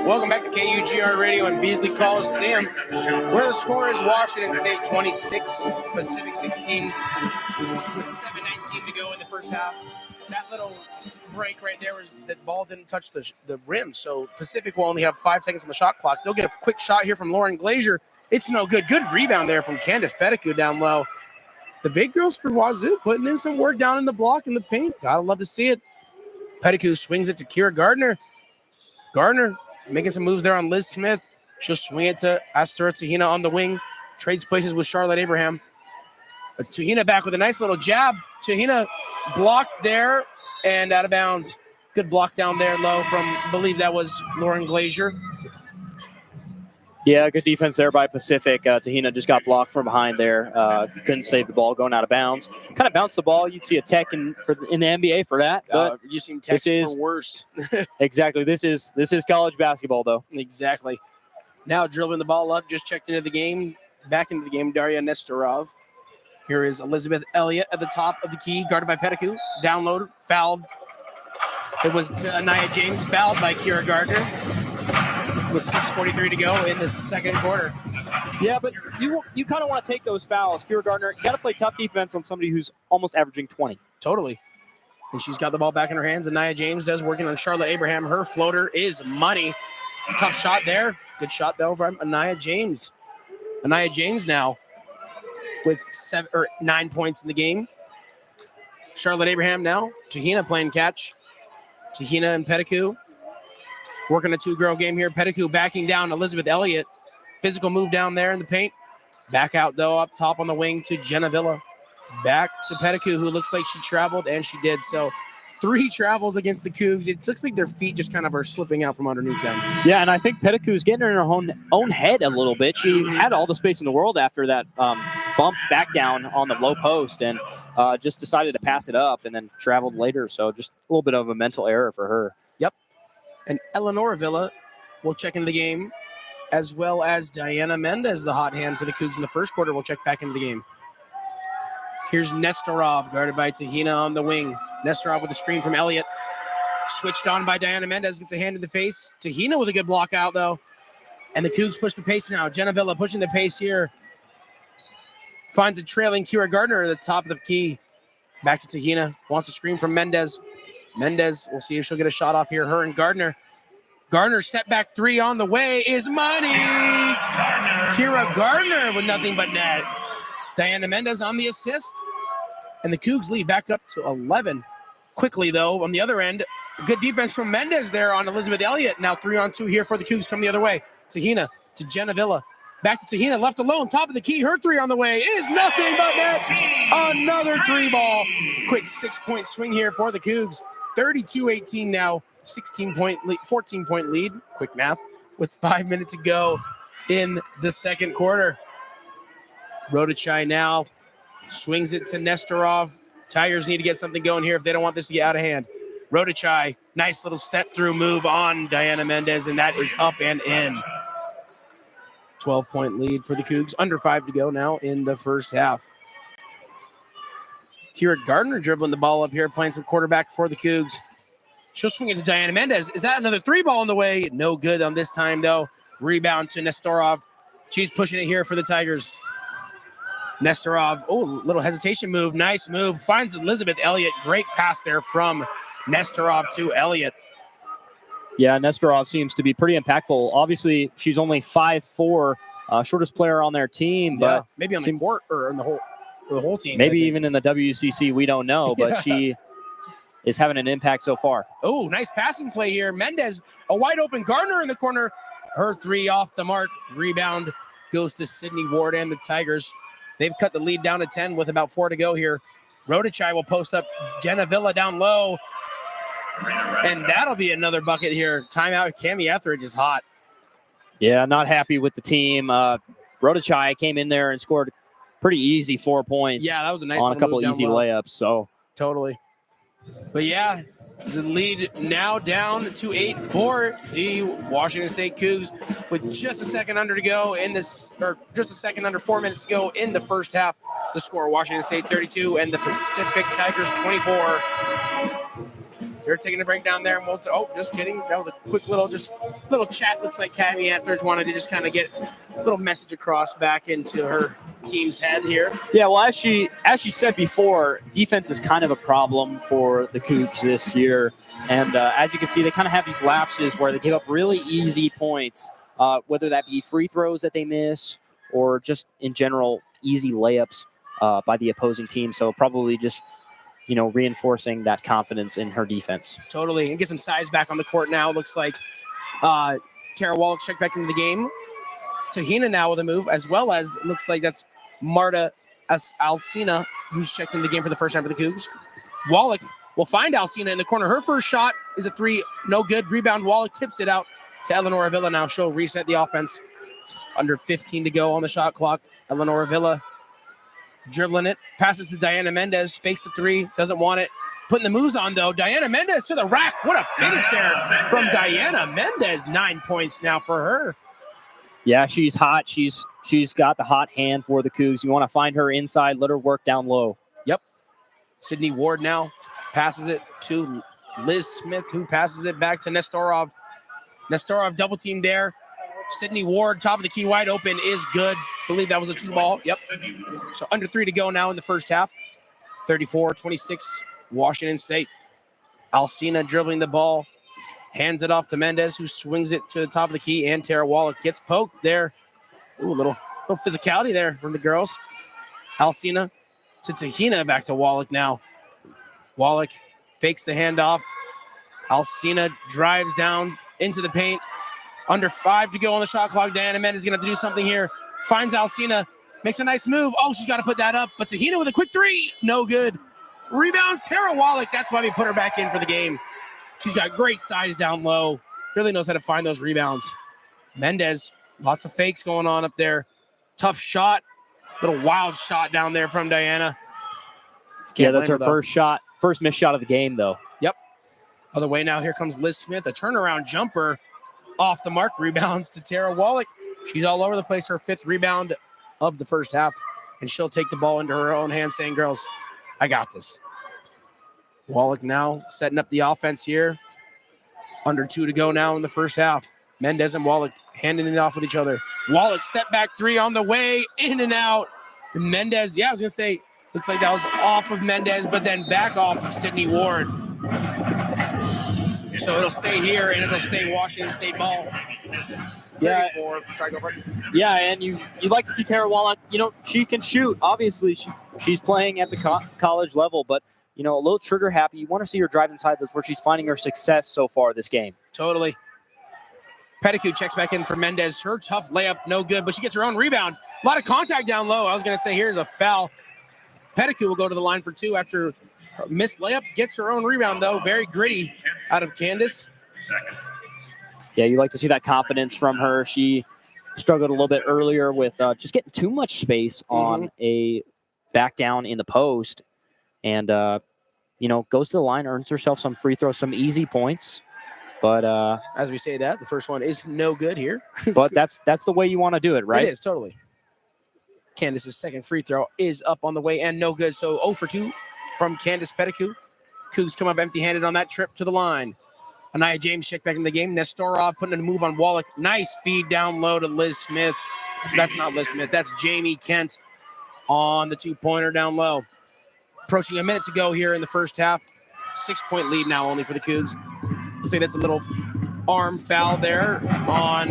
Welcome back to KUGR Radio and Beasley Coliseum, where the score is Washington State 26, Pacific 16, with 7:19 to go in the first half. That little break right there was that ball didn't touch the rim, so Pacific will only have 5 seconds on the shot clock. They'll get a quick shot here from Lauren Glazier. It's no good. Good rebound there from Candace Pettigrew down low. The big girls for Wazoo putting in some work down in the block in the paint. Gotta love to see it. Pettigrew swings it to Kira Gardner. Gardner making some moves there on Liz Smith. She'll swing it to Astura Tahina on the wing. Trades places with Charlotte Abraham. It's Tahina back with a nice little jab. Tahina blocked there and out of bounds. Good block down there low from, I believe that was Lauren Glazier. Yeah, good defense there by Pacific. Tahina just got blocked from behind there. Couldn't save the ball going out of bounds. Kind of bounced the ball. You'd see a tech in the NBA for that. But you seen tech for worse. Exactly. This is college basketball, though. Exactly. Now dribbling the ball up. Just checked into the game. Back into the game, Daria Nestorov. Here is Elizabeth Elliott at the top of the key, guarded by Pettigrew. Download, fouled. It was to Anaya James, fouled by Kira Gardner. With 6:43 to go in the second quarter. Yeah, but you kind of want to take those fouls. Kira Gardner, you got to play tough defense on somebody who's almost averaging 20. Totally. And she's got the ball back in her hands. Anaya James does, working on Charlotte Abraham. Her floater is money. Tough shot there. Good shot, though, from Anaya James. Anaya James now with 9 points in the game. Charlotte Abraham now. Tahina playing catch. Tahina and Pettigrew. Working a two-girl game here. Pettigrew backing down Elizabeth Elliott. Physical move down there in the paint. Back out, though, up top on the wing to Jenna Villa. Back to Pettigrew, who looks like she traveled, and she did. So 3 travels against the Cougs. It looks like their feet just kind of are slipping out from underneath them. Yeah, and I think Pettigrew's getting in her own head a little bit. She had all the space in the world after that bump back down on the low post and just decided to pass it up and then traveled later. So just a little bit of a mental error for her. Yep. And Eleanor Villa will check into the game, as well as Diana Mendez, the hot hand for the Cougs in the first quarter, will check back into the game. Here's Nestorov, guarded by Tahina on the wing. Nestorov with a screen from Elliott. Switched on by Diana Mendez, gets a hand in the face. Tahina with a good block out, though. And the Cougs push the pace now. Jenna Villa pushing the pace here. Finds a trailing Kira Gardner at the top of the key. Back to Tahina. Wants a screen from Mendez. Mendez, we'll see if she'll get a shot off here. Her and Gardner. Gardner step back 3 on the way is money. Kira Gardner with nothing but net. Diana Mendez on the assist. And the Cougs lead back up to 11. Quickly, though, on the other end, good defense from Mendez there on Elizabeth Elliott. Now 3-on-2 here for the Cougs come the other way. Tahina to Jenna Villa. Back to Tahina, left alone, top of the key. Her 3 on the way is nothing but net. Another 3-ball. Quick 6-point swing here for the Cougs. 32-18 now, 14-point lead. Quick math with 5 minutes to go in the second quarter. Rodachai now swings it to Nestorov. Tigers need to get something going here if they don't want this to get out of hand. Rodachai, nice little step-through move on Diana Mendez, and that is up and in. 12-point lead for the Cougs. Under 5 to go now in the first half. Kira Gardner dribbling the ball up here, playing some quarterback for the Cougs. She'll swing it to Diana Mendez. Is that another 3-ball on the way? No good on this time, though. Rebound to Nestorov. She's pushing it here for the Tigers. Nestorov, little hesitation move. Nice move. Finds Elizabeth Elliott. Great pass there from Nestorov to Elliott. Yeah, Nestorov seems to be pretty impactful. Obviously, she's only 5'4", shortest player on their team. But maybe on the court or in the whole team. Maybe even in the WCC, we don't know. But she is having an impact so far. Oh, nice passing play here. Mendez, a wide open Gardner in the corner. Her 3 off the mark. Rebound goes to Sydney Ward and the Tigers. They've cut the lead down to 10 with about 4 to go here. Rodachai will post up Jenna Villa down low. And that'll be another bucket here. Timeout. Cami Etheridge is hot. Yeah, not happy with the team. Rodachai came in there and scored pretty easy 4 points. Yeah, that was a nice on a couple easy low. layups. So totally. But yeah, the lead now down to 8 for the Washington State Cougs with just a second under to go in this, or just a second under 4 minutes to go in the first half. the score. Washington State 32 and the Pacific Tigers 24. They're taking a break down there, and just kidding. That was a quick little chat. Looks like Cammy Antlers wanted to just kind of get a little message across back into her team's head here. Yeah, well, as she said before, defense is kind of a problem for the Cougs this year, and as you can see, they kind of have these lapses where they give up really easy points, whether that be free throws that they miss or just in general easy layups by the opposing team. So probably just reinforcing that confidence in her defense. Totally. And get some size back on the court now. Looks like Tara Wallach checked back into the game. Tahina now with a move, as well as it looks like that's Marta Alcina, who's checked in the game for the first time for the Cougs. Wallach will find Alcina in the corner. Her first shot is a three. No good. Rebound. Wallach tips it out to Eleanor Avila now. She'll reset the offense. Under 15 to go on the shot clock. Eleanor Avila dribbling it, passes to Diana Mendez, fakes the three, doesn't want it. Putting the moves on, though. Diana Mendez to the rack. What a finish there from Diana Mendez. 9 points now for her. Yeah, she's hot. She's got the hot hand for the Cougs. You want to find her inside, let her work down low. Yep. Sydney Ward now passes it to Liz Smith, who passes it back to Nestorov. Nestorov double team there. Sydney Ward, top of the key, wide open, is good. Believe that was a 2-ball. Yep. So under 3 to go now in the first half. 34-26, Washington State. Alcina dribbling the ball. Hands it off to Mendez, who swings it to the top of the key. And Tara Wallach gets poked there. Ooh, a little physicality there from the girls. Alcina to Tahina, back to Wallach now. Wallach fakes the handoff. Alcina drives down into the paint. Under 5 to go on the shot clock. Diana Mendez is going to have to do something here. Finds Alcina. Makes a nice move. Oh, she's got to put that up. But Tahina with a quick three. No good. Rebounds Tara Wallach. That's why we put her back in for the game. She's got great size down low. Really knows how to find those rebounds. Mendez, lots of fakes going on up there. Tough shot. Little wild shot down there from Diana. Yeah, that's her first missed shot of the game, though. Yep. Other way now. Here comes Liz Smith. A turnaround jumper. Off the mark, rebounds to Tara Wallach. She's all over the place. Her 5th rebound of the first half. And she'll take the ball into her own hands, saying, girls, I got this. Wallach now setting up the offense here. Under 2 to go now in the first half. Mendez and Wallach handing it off with each other. Wallach step back 3 on the way, in and out. And Mendez, I was going to say, looks like that was off of Mendez, but then back off of Sydney Ward. So it'll stay here, and it'll stay Washington State ball. Yeah. Sorry, go for it. Yeah, and you like to see Tara Wallach. She can shoot. Obviously, she's playing at the college level, but a little trigger happy. You want to see her drive inside. That's where she's finding her success so far this game. Totally. Petticoat checks back in for Mendez. Her tough layup, no good, but she gets her own rebound. A lot of contact down low. I was going to say here's a foul. Petticoat will go to the line for 2 after her missed layup. Gets her own rebound, though. Very gritty out of Candace. Yeah, you like to see that confidence from her. She struggled a little bit earlier with just getting too much space on a back down in the post. And, goes to the line, earns herself some free throws, some easy points. But as we say that, the first one is no good here. But that's the way you want to do it, right? It is, totally. Candace's second free throw is up on the way and no good. So 0 for 2 from Candace Petticoat. Cougs come up empty-handed on that trip to the line. Anaya James checked back in the game. Nestorov putting a move on Wallach. Nice feed down low to Liz Smith. That's not Liz Smith. That's Jamie Kent on the 2-pointer down low. Approaching a minute to go here in the first half. 6-point lead now only for the Cougs. Looks like that's a little arm foul there on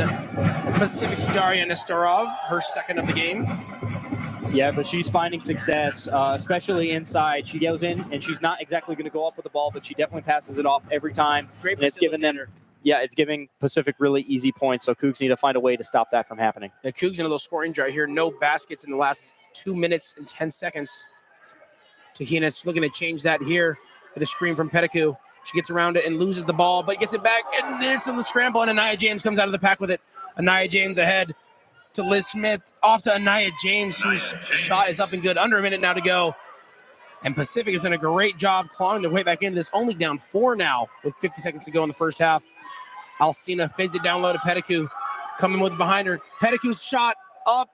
Pacific's Daria Nestorov, her second of the game. Yeah, but she's finding success, especially inside. She goes in, and she's not exactly going to go up with the ball, but she definitely passes it off every time. Great and it's giving Pacific really easy points, so Cougs need to find a way to stop that from happening. The Cougs in a little scoring drought here. No baskets in the last 2 minutes and 10 seconds. Tahina's looking to change that here with a screen from Petticoat. She gets around it and loses the ball, but gets it back, and it's in the scramble, and Anaya James comes out of the pack with it. Anaya James ahead to Liz Smith, off to Anaya James, whose shot is up and good. Under a minute now to go. And Pacific has done a great job clawing their way back into this, only down 4 now with 50 seconds to go in the first half. Alcina fades it down low to Petticoat, coming with behind her. Petticoat's shot up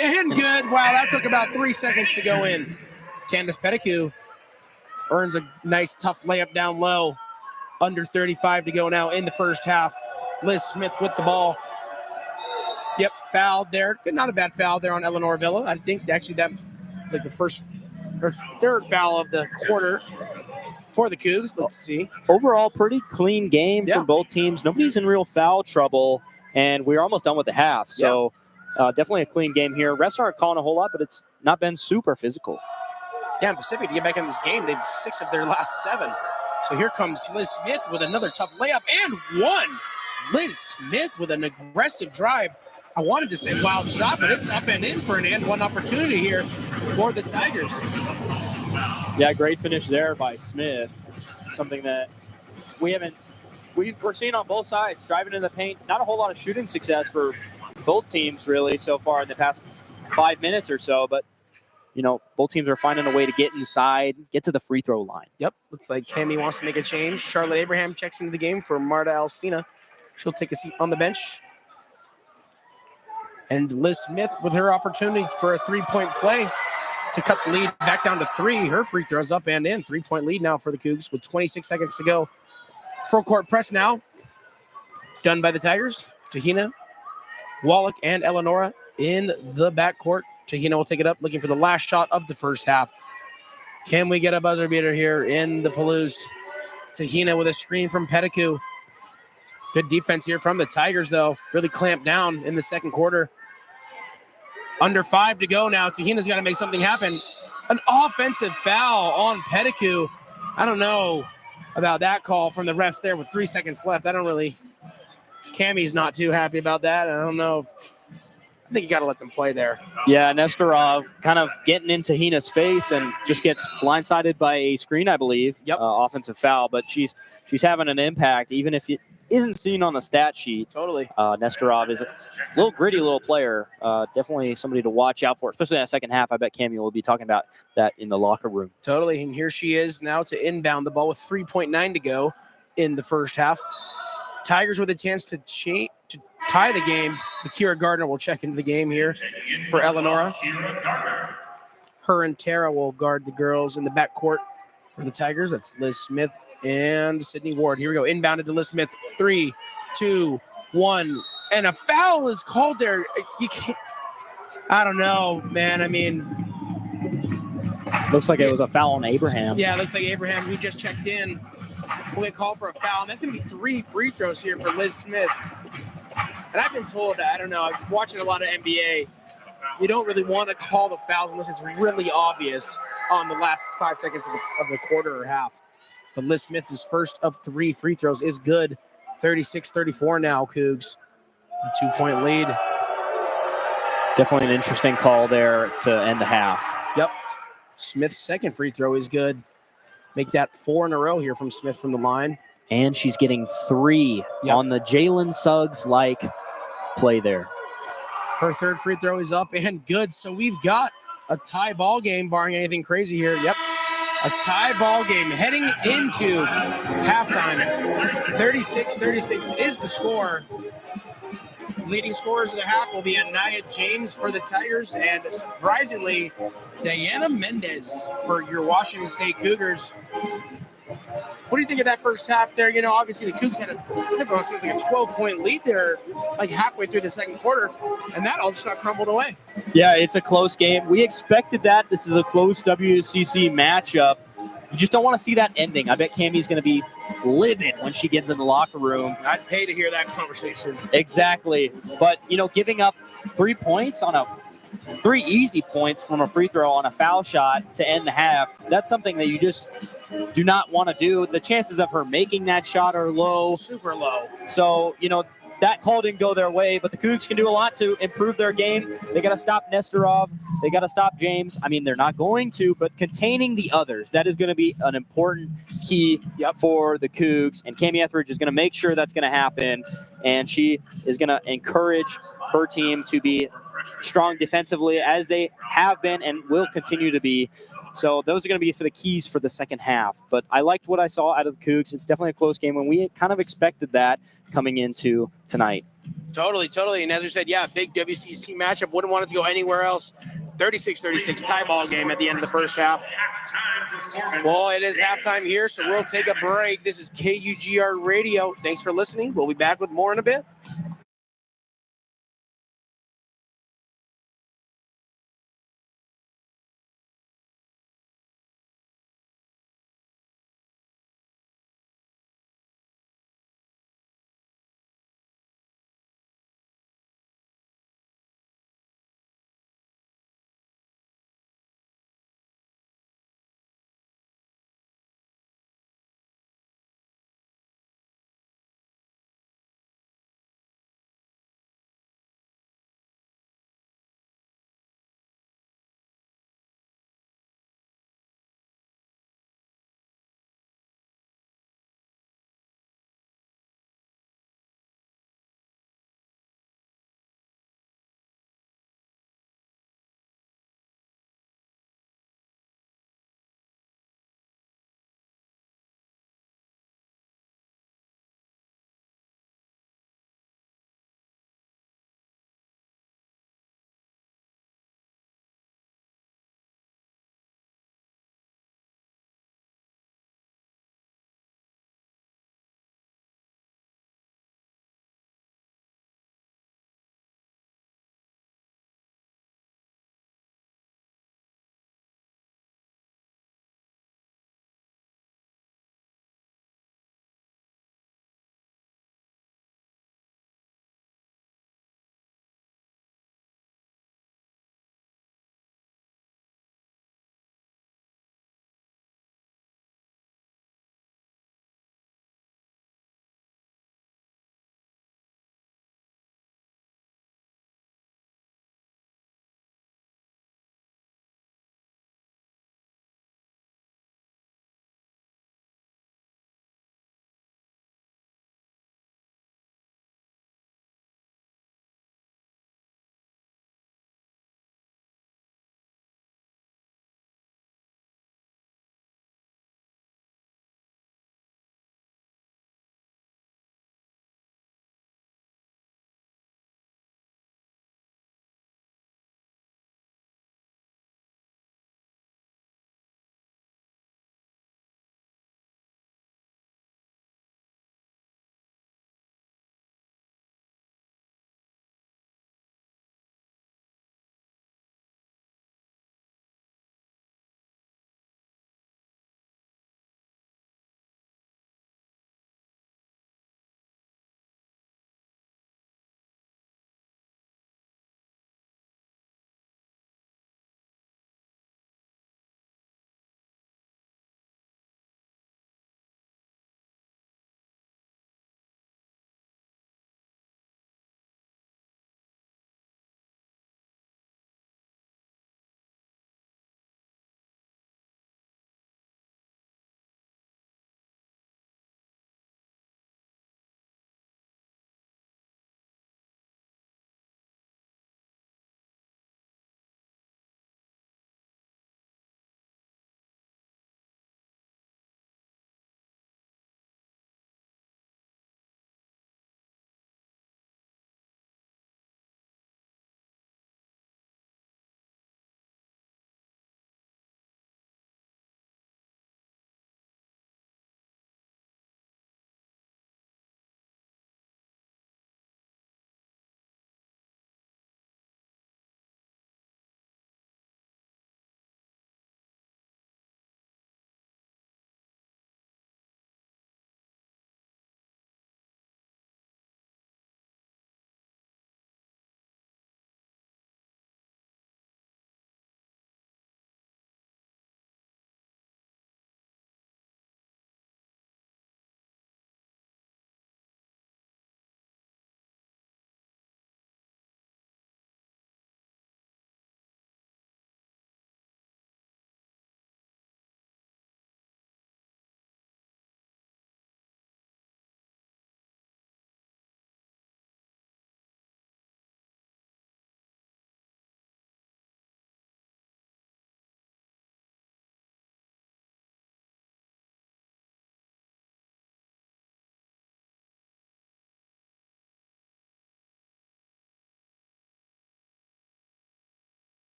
And good. Wow, that took about 3 seconds to go in. Candace Pettigrew earns a nice, tough layup down low. Under 35 to go now in the first half. Liz Smith with the ball. Yep, fouled there. Not a bad foul there on Eleanor Villa. I think actually that was like the first or third foul of the quarter for the Cougs. Let's see. Overall, pretty clean game for both teams. Nobody's in real foul trouble, and we're almost done with the half. So definitely a clean game here. Refs aren't calling a whole lot, but it's not been super physical. Yeah, Pacific to get back in this game, they've 6 of their last 7. So here comes Liz Smith with another tough layup and one. Liz Smith with an aggressive drive. I wanted to say wild shot, but it's up and in for an and one opportunity here for the Tigers. Yeah, great finish there by Smith. Something that we're seeing on both sides, driving in the paint. Not a whole lot of shooting success for both teams really so far in the past 5 minutes or so, but both teams are finding a way to get inside, get to the free throw line. Yep, looks like Cammie wants to make a change. Charlotte Abraham checks into the game for Marta Alcina. She'll take a seat on the bench. And Liz Smith with her opportunity for a three-point play to cut the lead back down to 3. Her free throws up and in. 3-point lead now for the Cougs with 26 seconds to go. Full court press now. Done by the Tigers. Tahina, Wallach, and Eleonora in the backcourt. Tahina will take it up, looking for the last shot of the first half. Can we get a buzzer beater here in the Palouse? Tahina with a screen from Pettigrew. Good defense here from the Tigers, though. Really clamped down in the second quarter. Under 5 to go now. Tahina's got to make something happen. An offensive foul on Pettigrew. I don't know about that call from the refs there with 3 seconds left. Cammie's not too happy about that. I don't know. I think you got to let them play there. Yeah, Nestorov kind of getting into Hina's face and just gets blindsided by a screen, I believe. Yep. Offensive foul, but she's having an impact, even if it isn't seen on the stat sheet. Totally. Nestorov is a little gritty little player. Definitely somebody to watch out for, especially in that second half. I bet Cammie will be talking about that in the locker room. Totally, and here she is now to inbound the ball with 3.9 to go in the first half. Tigers with a chance to tie the game. Akira Gardner will check into the game here for Eleonora. Her and Tara will guard the girls in the backcourt for the Tigers. That's Liz Smith and Sydney Ward. Here we go. Inbounded to Liz Smith. 3, 2, 1. And a foul is called there. You can't. I don't know, man. I mean, looks like it was a foul on Abraham. Yeah, it looks like Abraham, who just checked in, will get called for a foul. And that's going to be 3 free throws here for Liz Smith. And I've been told that, I don't know, I'm watching a lot of NBA, you don't really want to call the fouls unless it's really obvious on the last 5 seconds of the quarter or half. But Liz Smith's first of 3 free throws is good. 36-34 now, Cougs. The 2-point lead. Definitely an interesting call there to end the half. Yep. Smith's second free throw is good. Make that 4 in a row here from Smith from the line. And she's getting 3 on the Jalen Suggs-like play there. Her third free throw is up and good. So we've got a tie ball game, barring anything crazy here. Yep. A tie ball game heading into halftime. 36-36 is the score. Leading scorers of the half will be Anaya James for the Tigers and, surprisingly, Diana Mendez for your Washington State Cougars. What do you think of that first half there? You know, obviously the Cougs had a 12-point lead there, like halfway through the second quarter, and that all just got crumbled away. Yeah, it's a close game. We expected that. This is a close WCC matchup. You just don't want to see that ending. I bet Cammie's going to be livid when she gets in the locker room. I'd pay to hear that conversation. Exactly. But, you know, giving up 3 points on 3 easy points from a free throw on a foul shot to end the half, that's something that you just do not want to do. The chances of her making that shot are low. Super low. So, you know, that call didn't go their way, but the Cougs can do a lot to improve their game. They got to stop Nestorov. They got to stop James. I mean, they're not going to, but containing the others, that is going to be an important key for the Cougs. And Cammie Etheridge is going to make sure that's going to happen. And she is going to encourage her team to be strong defensively as they have been and will continue to be. So those are going to be for the keys for the second half. But I liked what I saw out of the Cougs. It's definitely a close game, and we kind of expected that coming into tonight. Totally. And as we said, yeah, big WCC matchup. Wouldn't want it to go anywhere else. 36-36 tie ball game at the end of the first half. Well, it is halftime here, so we'll take a break. This is KUGR Radio. Thanks for listening. We'll be back with more in a bit.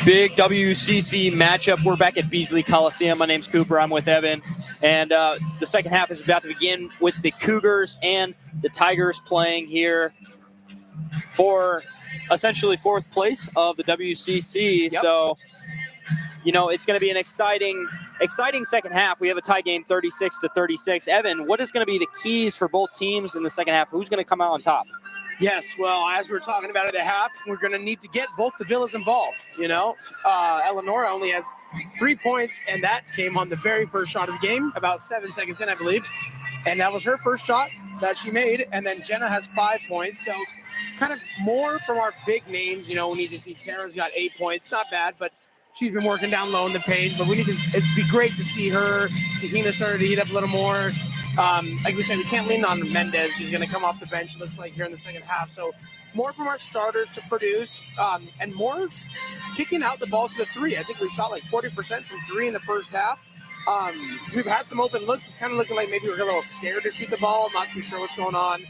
Big WCC matchup. We're back at Beasley Coliseum. My name's Cooper. I'm with Evan. And the second half is about to begin with the Cougars and the Tigers playing here for essentially fourth place of the WCC. Yep. So, you know, it's going to be an exciting second half. We have a tie game 36-36. Evan, what is going to be the keys for both teams in the second half? Who's going to come out on top? Yes, well, as we were talking about at the half, we're going to need to get both the Villas involved, you know. Eleonora only has 3 points, and that came on the very first shot of the game, about 7 seconds in, I believe. And that was her first shot that she made, and then Jenna has 5 points. So kind of more from our big names, you know. We need to see Tara's got 8 points. Not bad, but she's been working down low in the paint. But we need to, it'd be great to see her. Tahina started to heat up a little more. Like we said, we can't lean on Mendez. She's going to come off the bench, it looks like, here in the second half. So more from our starters to produce, and more kicking out the ball to the three. I think we shot like 40% from three in the first half. We've had some open looks. It's kind of looking like maybe we're a little scared to shoot the ball. I'm not too sure what's going on.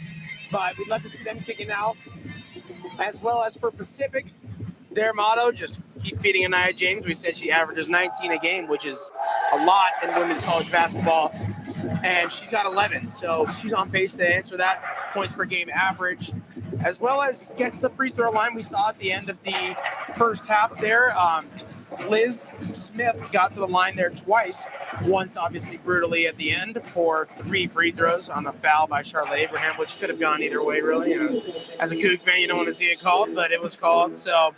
But we'd love to see them kicking out. As well as for Pacific, their motto, just keep feeding Anaya James. We said she averages 19 a game, which is a lot in women's college basketball. And she's got 11, so she's on pace to answer that points per game average, as well as get to the free throw line. We saw at the end of the first half there, Liz Smith got to the line there twice, once obviously brutally at the end for 3 free throws on a foul by Charlotte Abraham, which could have gone either way, really. You know, as a Coug fan, you don't want to see it called, but it was called. So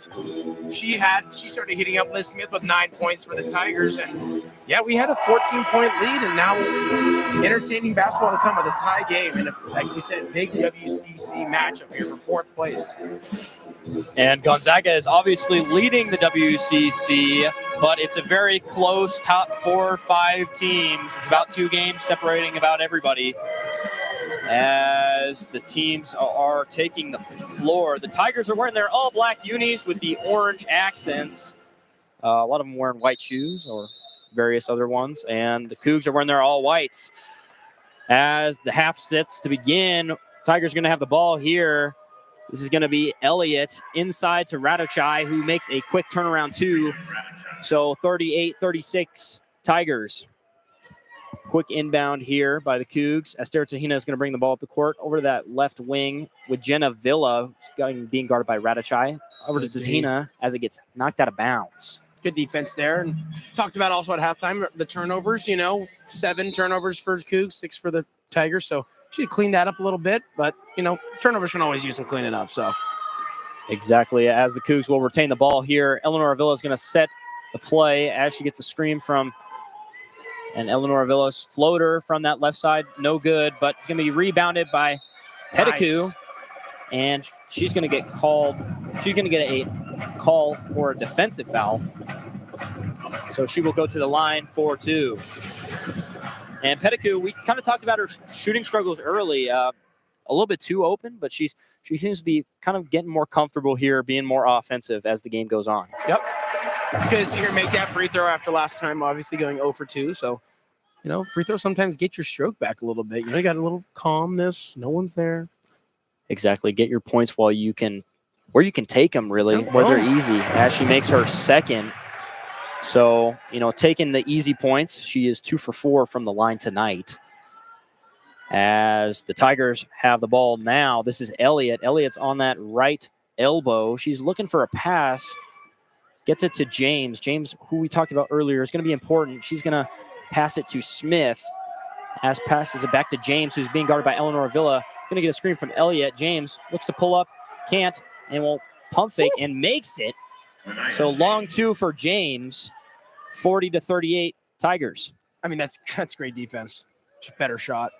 she started hitting up Liz Smith with 9 points for the Tigers, and yeah, we had a 14-point lead, and now entertaining basketball to come with a tie game, and like we said, big WCC matchup here for fourth place. And Gonzaga is obviously leading the WCC, but it's a very close top 4 or 5 teams. It's about 2 games separating about everybody as the teams are taking the floor. The Tigers are wearing their all-black unis with the orange accents. A lot of them wearing white shoes or various other ones, and the Cougs are wearing their all-whites. As the half sits to begin, Tigers are going to have the ball here. This is going to be Elliott inside to Radochai, who makes a quick turnaround too. So 38-36 Tigers. Quick inbound here by the Cougs. Esther Tahina is going to bring the ball up the court over to that left wing with Jenna Villa being guarded by Radochai. Over to Tahina as it gets knocked out of bounds. Good defense there. And talked about also at halftime, the turnovers, you know, 7 turnovers for the Cougs, 6 for the Tigers. So should clean that up a little bit, but, you know, turnovers can always use some cleaning up. So exactly. As the Cougs will retain the ball here, Eleanor Avila is going to set the play as she gets a screen from, and Eleanor Avila's floater from that left side, no good, but it's going to be rebounded by Pettigrew. Nice. And she's going to get called. She's going to get a call for a defensive foul. So she will go to the line for 2. And Pettigrew, we kind of talked about her shooting struggles early. A little bit too open, but she seems to be kind of getting more comfortable here, being more offensive as the game goes on. Yep. Good to see her make that free throw after last time, obviously going 0 for 2. So, you know, free throws sometimes get your stroke back a little bit. You know, you got a little calmness. No one's there. Exactly. Get your points where you can take them, really, where they're easy, as she makes her second. So, you know, taking the easy points, she is 2 for 4 from the line tonight. As the Tigers have the ball now, this is Elliott. Elliott's on that right elbow. She's looking for a pass. Gets it to James. James, who we talked about earlier, is going to be important. She's going to pass it to Smith. As passes it back to James, who's being guarded by Eleanor Avila. Going to get a screen from Elliott. James looks to pull up, can't, and will pump fake and makes it. So long 2 for James, 40-38 Tigers. I mean, that's great defense. Just better shot.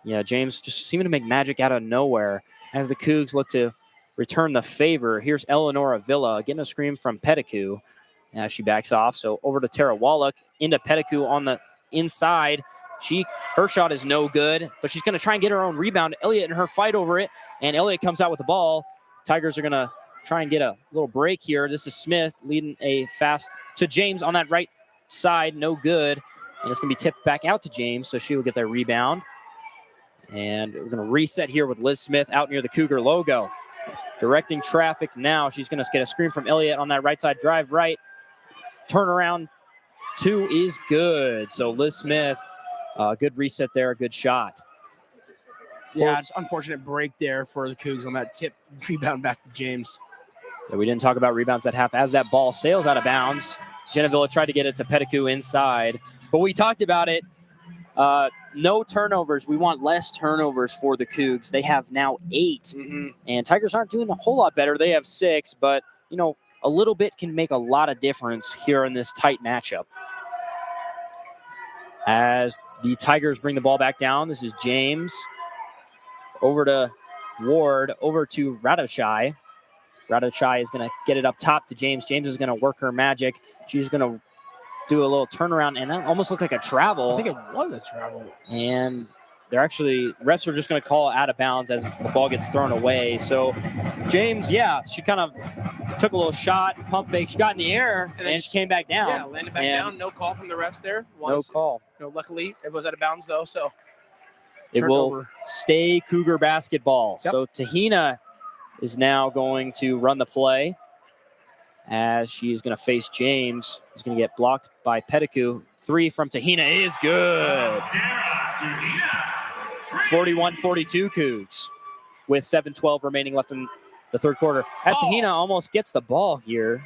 Yeah, James just seeming to make magic out of nowhere as the Cougs look to return the favor. Here's Eleanor Avila getting a screen from Pettigrew as she backs off. So over to Tara Wallach, into Pettigrew on the inside. Her shot is no good, but she's going to try and get her own rebound. Elliott and her fight over it, and Elliott comes out with the ball. Tigers are going to try and get a little break here. This is Smith leading a fast to James on that right side, no good. And it's going to be tipped back out to James, so she will get that rebound. And we're going to reset here with Liz Smith out near the Cougar logo. Directing traffic now. She's going to get a screen from Elliott on that right side, drive right. turnaround 2 is good. So Liz Smith, good reset there, a good shot. Yeah, it's unfortunate break there for the Cougs on that tip rebound back to James. Yeah, we didn't talk about rebounds at half. As that ball sails out of bounds, Genevilla tried to get it to Pettigrew inside. But we talked about it. No turnovers. We want less turnovers for the Cougs. They have now 8. And Tigers aren't doing a whole lot better. They have 6. But, you know, a little bit can make a lot of difference here in this tight matchup. As the Tigers bring the ball back down, this is James. Over to Ward, over to Radoshai. Radoshai is going to get it up top to James. James is going to work her magic. She's going to do a little turnaround, and that almost looked like a travel. I think it was a travel. And they're actually, refs are just going to call it out of bounds as the ball gets thrown away. So James, yeah, she kind of took a little shot, pump fake. She got in the air, and she came back down. Yeah, landed back down. No call from the refs there. No call. No, luckily, it was out of bounds, though, so. It will stay Cougar basketball. Yep. So Tahina is now going to run the play as she is going to face James. He's going to get blocked by Pettigrew. 3 from Tahina is good. 41-42 Cougs with 7:12 remaining left in the third quarter. As Tahina almost gets the ball here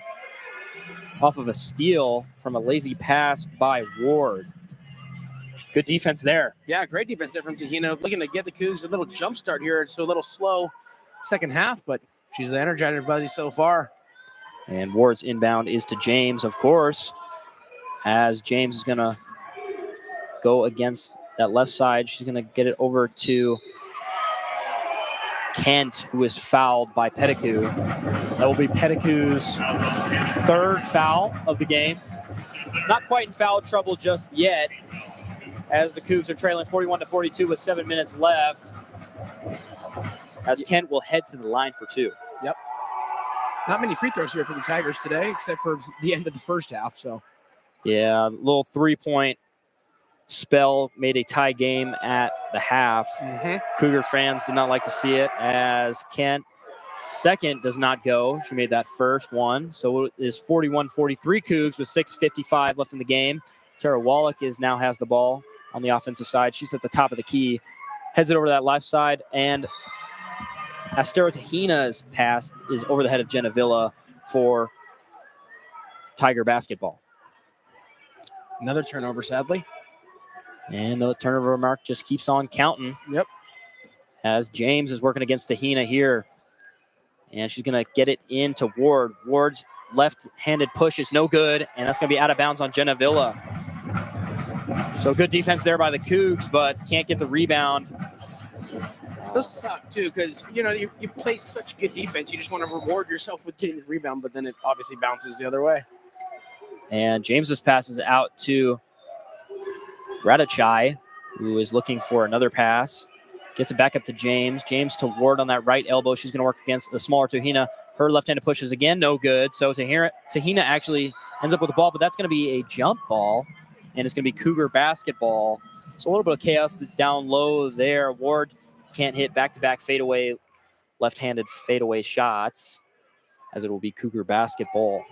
off of a steal from a lazy pass by Ward. Good defense there. Yeah, great defense there from Tahina. Looking to get the Cougs a little jump start here. It's a little slow second half, but she's the energizer buddy so far. And Ward's inbound is to James, of course, as James is going to go against that left side. She's going to get it over to Kent, who is fouled by Pettigrew. That will be Pettigrew's 3rd foul of the game. Not quite in foul trouble just yet, as the Cougs are trailing 41-42 with 7 minutes left, as Kent will head to the line for 2. Yep. Not many free throws here for the Tigers today, except for the end of the first half. So, yeah, a little 3-point spell made a tie game at the half. Cougar fans did not like to see it, as Kent second does not go. She made that first one. So it is 41-43 Cougs with 6:55 left in the game. Tara Wallach now has the ball on the offensive side. She's at the top of the key, heads it over to that left side, and Astero Tahina's pass is over the head of Genevilla for Tiger basketball. Another turnover, sadly. And the turnover mark just keeps on counting. Yep. As James is working against Tahina here. And she's going to get it into Ward. Ward's left-handed push is no good, and that's going to be out of bounds on Genevilla. So good defense there by the Cougs, but can't get the rebound. Those suck, too, because, you know, you play such good defense. You just want to reward yourself with getting the rebound, but then it obviously bounces the other way. And James's pass is out to Radochai, who is looking for another pass. Gets it back up to James. James to Ward on that right elbow. She's going to work against the smaller Tahina. Her left-handed push is again no good. So Tahina actually ends up with the ball, but that's going to be a jump ball, and it's going to be Cougar basketball. So a little bit of chaos down low there. Ward can't hit back-to-back fadeaway, left-handed fadeaway shots, as it will be Cougar basketball.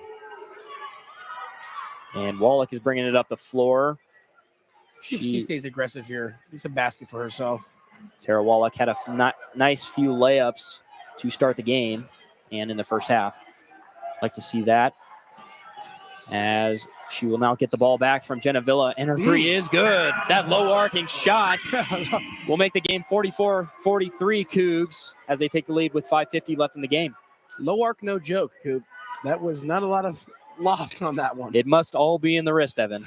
And Wallach is bringing it up the floor. She stays aggressive here. It's a basket for herself. Tara Wallach had a nice few layups to start the game and in the first half. Like to see that, as she will now get the ball back from Genevilla, and her 3 is good. That low arcing shot will make the game 44-43 Cougs as they take the lead with 5:50 left in the game. Low arc, no joke, Coop. That was not a lot of loft on that one. It must all be in the wrist, Evan.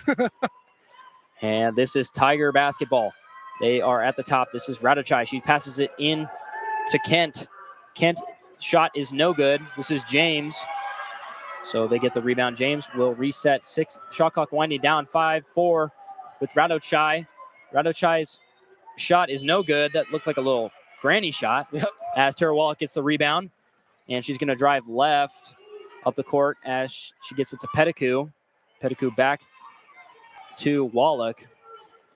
And this is Tiger basketball. They are at the top. This is Radochai. She passes it in to Kent. Kent shot is no good. This is James. So they get the rebound. James will reset. 6 shot clock winding down. 5-4 with Radochai. Radochai's shot is no good. That looked like a little granny shot. Yep. As Tara Wallach gets the rebound. And she's going to drive left up the court as she gets it to Pettigrew. Pettigrew back to Wallach,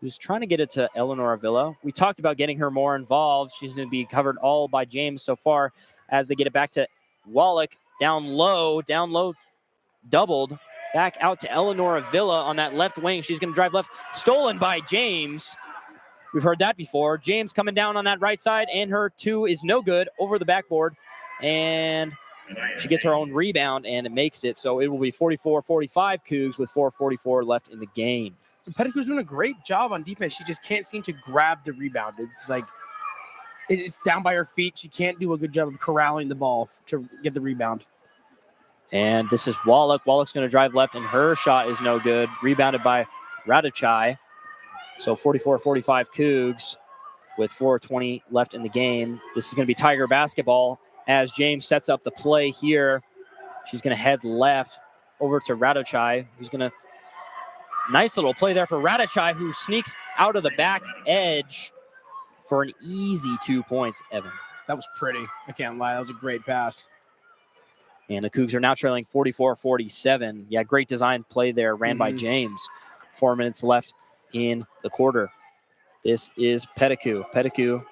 who's trying to get it to Eleanor Avila. We talked about getting her more involved. She's going to be covered all by James so far as they get it back to Wallach. Down low, doubled. Back out to Eleanor Avila on that left wing. She's going to drive left. Stolen by James. We've heard that before. James coming down on that right side, and her 2 is no good over the backboard. And she gets her own rebound, and it makes it. So it will be 44-45 Cougs with 4:44 left in the game. Pettigrew's doing a great job on defense. She just can't seem to grab the rebound. It's like it's down by her feet. She can't do a good job of corralling the ball to get the rebound. And this is Wallach. Wallach's going to drive left, and her shot is no good. Rebounded by Raduchai. So 44-45 Cougs with 4:20 left in the game. This is going to be Tiger basketball as James sets up the play here. She's going to head left over to Raduchai, who's going to nice little play there for Raduchai, who sneaks out of the back edge for an easy 2 points, Evan. That was pretty. I can't lie. That was a great pass. And the Cougs are now trailing 44-47. Yeah, great design play there, ran by James. 4 minutes left in the quarter. This is Pettigrew. Pettigrew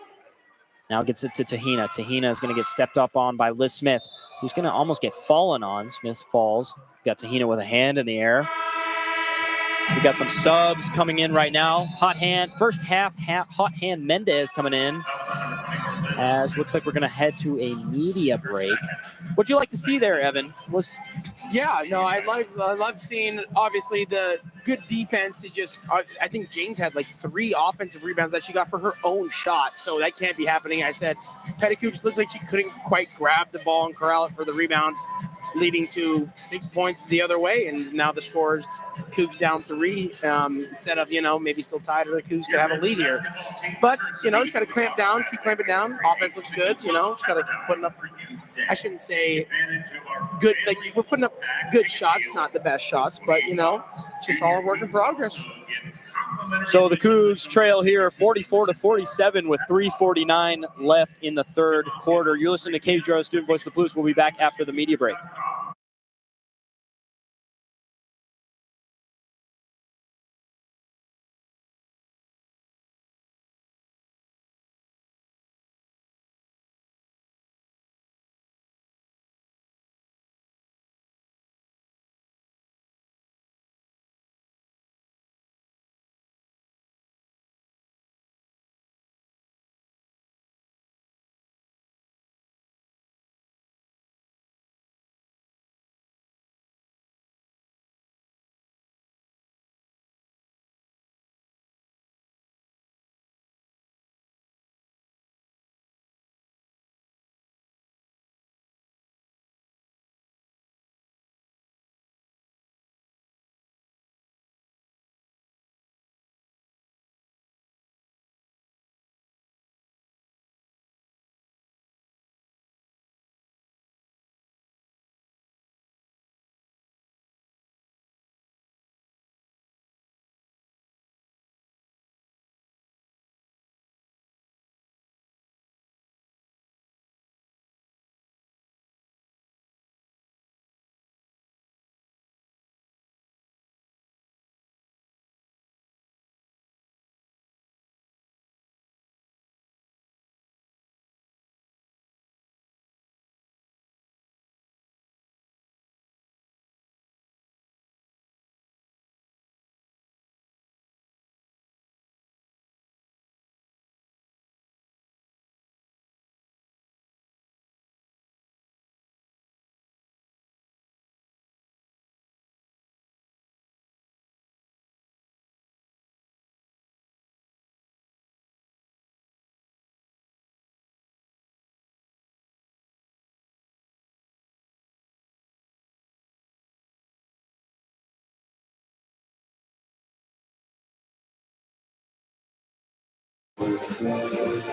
now gets it to Tahina. Tahina is going to get stepped up on by Liz Smith, who's going to almost get fallen on. Smith falls. Got Tahina with a hand in the air. We got some subs coming in right now. Hot hand, first half, hot hand Mendez coming in. As looks like we're going to head to a media break. What'd you like to see there, Evan? Yeah, no, I love seeing, obviously, the good defense. I think James had like 3 offensive rebounds that she got for her own shot, so that can't be happening. I said Pettigrew looked like she couldn't quite grab the ball and corral it for the rebound, leading to 6 points the other way, and now the score's Cougs down 3 instead of, maybe still tied, or the Cougs could have a lead here. But, just got to clamp down, keep clamping down. Offense looks good, just got to keep putting up, I shouldn't say good, like we're putting up good shots, not the best shots, but, it's just all a work in progress. So the Cougs trail here 44-47 with 3:49 left in the third quarter. You're listening to KGRO Student Voice of the Blues. We'll be back after the media break.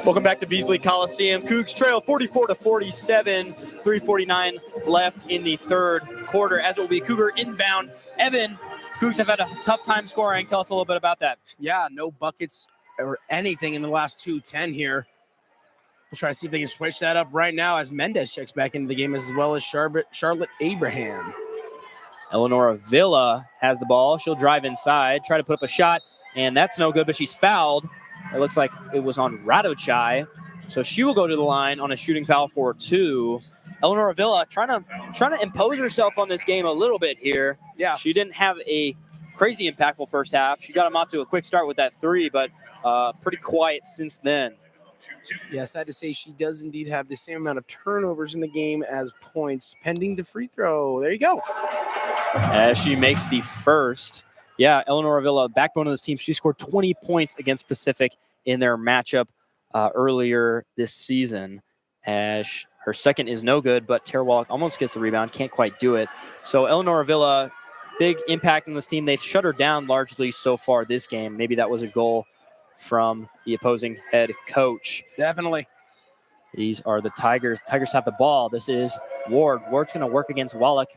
Welcome back to Beasley Coliseum. Cougs trail 44-47, 3:49 left in the third quarter, as it will be Cougar inbound. Evan, Cougs have had a tough time scoring. Tell us a little bit about that. Yeah, no buckets or anything in the last 2:10 here. We'll try to see if they can switch that up right now as Mendez checks back into the game, as well as Charlotte Abraham. Eleanor Avila has the ball. She'll drive inside, try to put up a shot, and that's no good, but she's fouled. It looks like it was on Raduchai. So she will go to the line on a shooting foul for 2. Eleanor Avila trying to impose herself on this game a little bit here. Yeah. She didn't have a crazy impactful first half. She got them off to a quick start with that 3, but pretty quiet since then. Yeah, sad to say she does indeed have the same amount of turnovers in the game as points pending the free throw. There you go. As she makes the first. Yeah, Eleanor Avila, backbone of this team. She scored 20 points against Pacific in their matchup earlier this season. As her second is no good, but Tara Wallach almost gets the rebound, can't quite do it. So Eleanor Avila, big impact on this team. They've shut her down largely so far this game. Maybe that was a goal from the opposing head coach. Definitely. These are the Tigers. Tigers have the ball. This is Ward. Ward's going to work against Wallach.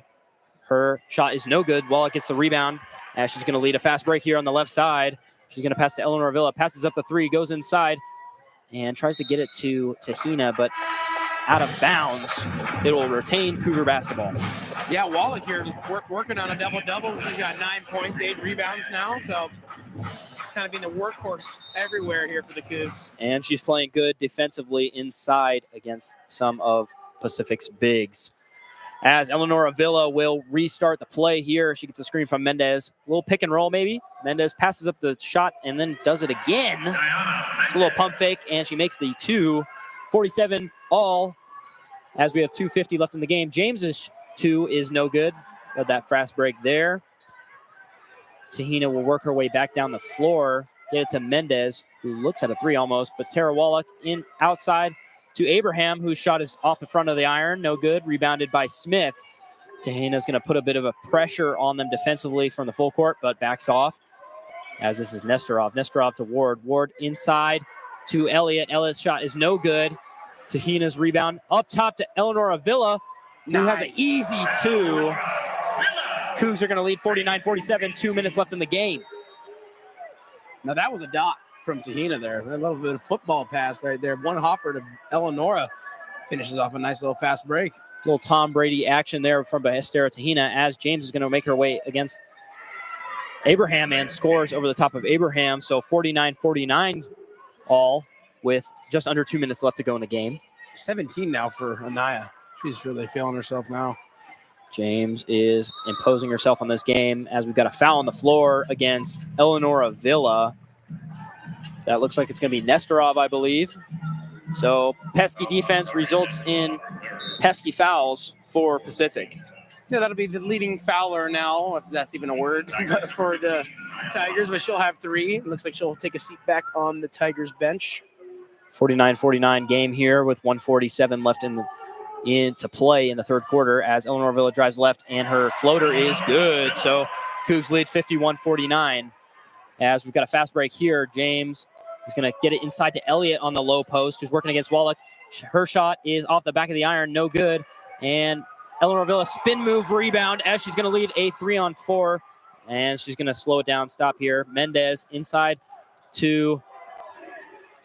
Her shot is no good. Wallach gets the rebound as she's going to lead a fast break here on the left side. She's going to pass to Eleanor Avila. Passes up the 3, goes inside, and tries to get it to Tahina, but out of bounds. It will retain Cougar basketball. Yeah, Wallach here working on a double-double. She's got 9 points, 8 rebounds now, so kind of being the workhorse everywhere here for the Cougs. And she's playing good defensively inside against some of Pacific's bigs. As Eleanor Avila will restart the play here. She gets a screen from Mendez. A little pick and roll maybe. Mendez passes up the shot and then does it again. It's a little pump fake, and she makes the 2. 47 all as we have 2:50 left in the game. James's 2 is no good. Got that fast break there. Tahina will work her way back down the floor. Get it to Mendez, who looks at a 3 almost, but Tara Wallach in outside to Abraham, whose shot is off the front of the iron. No good. Rebounded by Smith. Tahina's going to put a bit of a pressure on them defensively from the full court, but backs off as this is Nestorov. Nestorov to Ward. Ward inside to Elliott. Elliott's shot is no good. Tahina's rebound up top to Eleanor Avila, who has an easy 2. Cougs are going to lead 49-47, 2 minutes left in the game. Now that was a dot from Tahina there. A little bit of football pass right there. One hopper to Eleonora. Finishes off a nice little fast break. Little Tom Brady action there from Bahestera Tahina as James is going to make her way against Abraham and scores over the top of Abraham. So 49-49 all with just under 2 minutes left to go in the game. 17 now for Anaya. She's really feeling herself now. James is imposing herself on this game as we've got a foul on the floor against Eleanor Avila. That looks like it's going to be Nestorov, I believe. So pesky defense results in pesky fouls for Pacific. Yeah, that'll be the leading fouler now, if that's even a word, for the Tigers, but she'll have 3. It looks like she'll take a seat back on the Tigers bench. 49-49 game here with 1:47 left to play in the third quarter as Eleanor Avila drives left and her floater is good. So Cougs lead 51-49 as we've got a fast break here. James is going to get it inside to Elliott on the low post, who's working against Wallach. Her shot is off the back of the iron, no good. And Eleanor Avila spin move rebound as she's going to lead a 3-on-4, and she's going to slow it down, stop here. Mendez inside to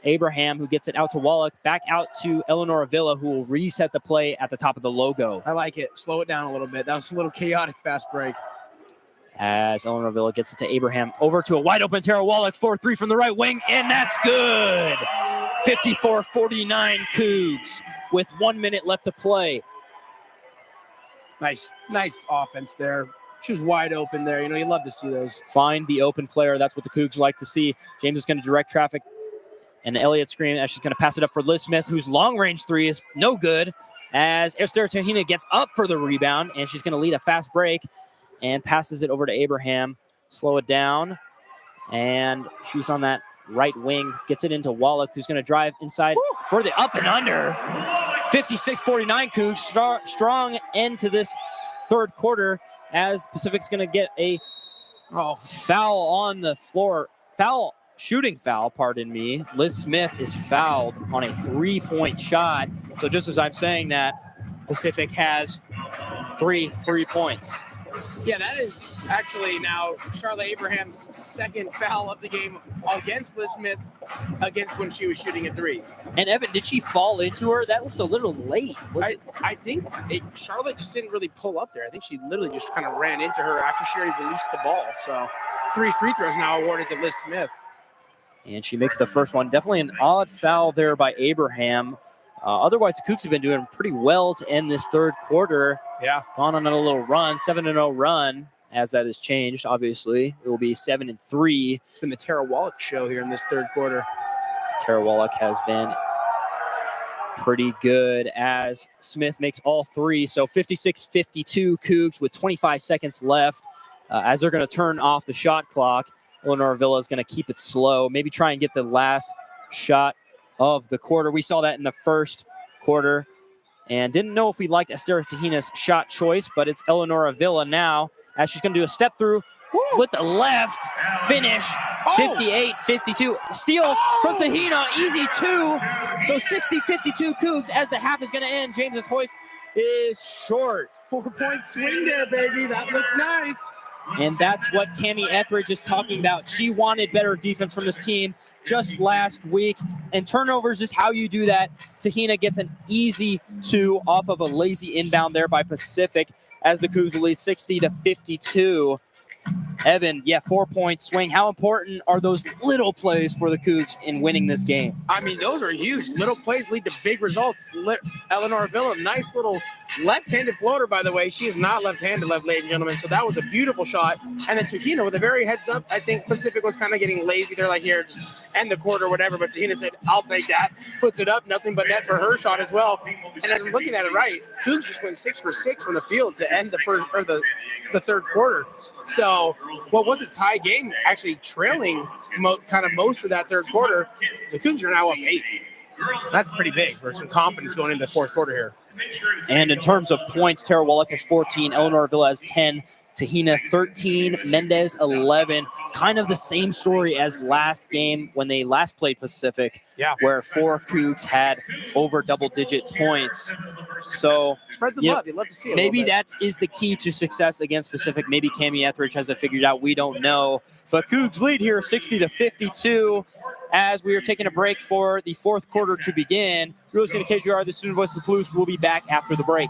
Abraham, who gets it out to Wallach, back out to Eleanor Avila, who will reset the play at the top of the logo. I like it. Slow it down a little bit. That was a little chaotic fast break. As Eleanor Avila gets it to Abraham, over to a wide open Tara Wallach, 4-3 from the right wing, and that's good. 54-49 Cougs with 1 minute left to play. Nice offense there. She was wide open there. You know, you love to see those. Find the open player. That's what the Cougs like to see. James is going to direct traffic. And Elliott screen as she's going to pass it up for Liz Smith, whose long-range 3 is no good. As Esther Tahina gets up for the rebound, and she's going to lead a fast break and passes it over to Abraham. Slow it down. And she's on that right wing. Gets it into Wallach, who's going to drive inside for the up and under. 56-49 Cougs. Strong end to this third quarter as Pacific's going to get a foul on the floor. Shooting foul, pardon me. Liz Smith is fouled on a 3-point shot. So just as I'm saying that, Pacific has 3 free points. Yeah, that is actually now Charlotte Abraham's second foul of the game against Liz Smith against when she was shooting a 3. And Evan, did she fall into her? That looked a little late. I think Charlotte just didn't really pull up there. I think she literally just kind of ran into her after she already released the ball. So 3 free throws now awarded to Liz Smith. And she makes the first one. Definitely an odd foul there by Abraham. Otherwise, the Cougs have been doing pretty well to end this third quarter. Yeah. Gone on a little run, 7-0 run. As that has changed, obviously, it will be 7-3. It's been the Tara Wallach show here in this third quarter. Tara Wallach has been pretty good as Smith makes all three. So 56-52 Cougs with 25 seconds left. As they're going to turn off the shot clock, Eleanor Villa is going to keep it slow, maybe try and get the last shot of the quarter. We saw that in the first quarter and didn't know if we liked Esther Tahina's shot choice, but it's Eleonora Villa now as she's going to do a step through with the left finish. 58-52. Steal from Tahina, easy two. So 60-52 Cougs as the half is going to end. James's hoist is short. 4-point swing there, baby. That looked nice. And that's what Cami Etheridge is talking about. She wanted better defense from this team just last week. And turnovers is how you do that. Tahina gets an easy two off of a lazy inbound there by Pacific as the Cougs lead 60-52. Evan, 4-point swing. How important are those little plays for the Cougs in winning this game? I mean, those are huge. Little plays lead to big results. Eleanor Villa, nice little left-handed floater, by the way. She is not left-handed, ladies and gentlemen. So that was a beautiful shot. And then Tahina with a very heads up. I think Pacific was kind of getting lazy. They're like, here, just end the quarter or whatever. But Tahina said, I'll take that. Puts it up. Nothing but net for her shot as well. And as I'm looking at it right, Cougs just went 6 for 6 from the field to end the first or the third quarter. So what was a tie game, actually trailing most of that third quarter, the Cougs are now up 8. That's pretty big for some confidence going into the fourth quarter here. And in terms of points, Tara Wallach has 14, Eleanor Villa has 10, Tahina 13, Mendez 11. Kind of the same story as last game when they last played Pacific, where 4 Cougs had over double-digit points. So spread the love. You'd love to see it. Maybe that is the key to success against Pacific. Maybe Cami Etheridge has it figured out. We don't know. But Cougs lead here 60-52 as we are taking a break for the fourth quarter to begin. You're listening to KGR, the Student Voice of the Blues. We'll be back after the break.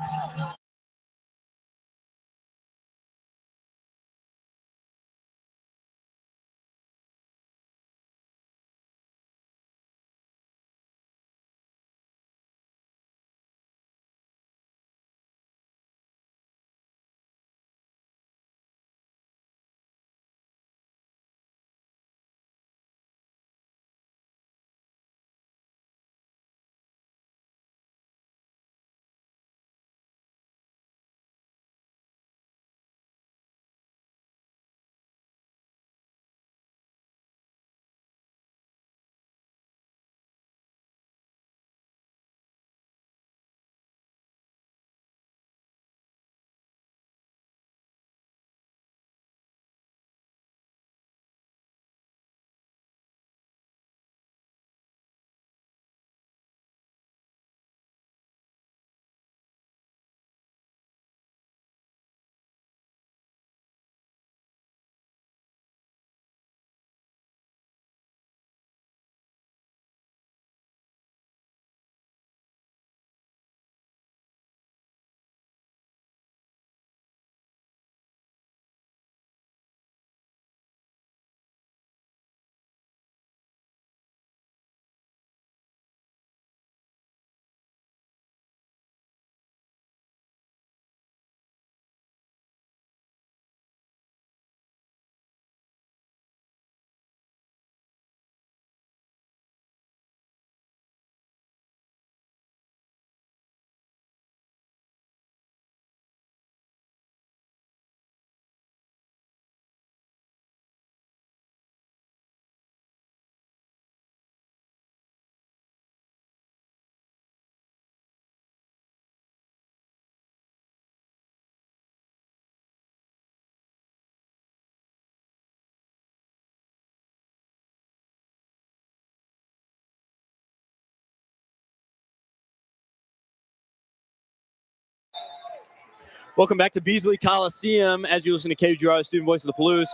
Welcome back to Beasley Coliseum as you listen to KGR, the Student Voice of the Palouse.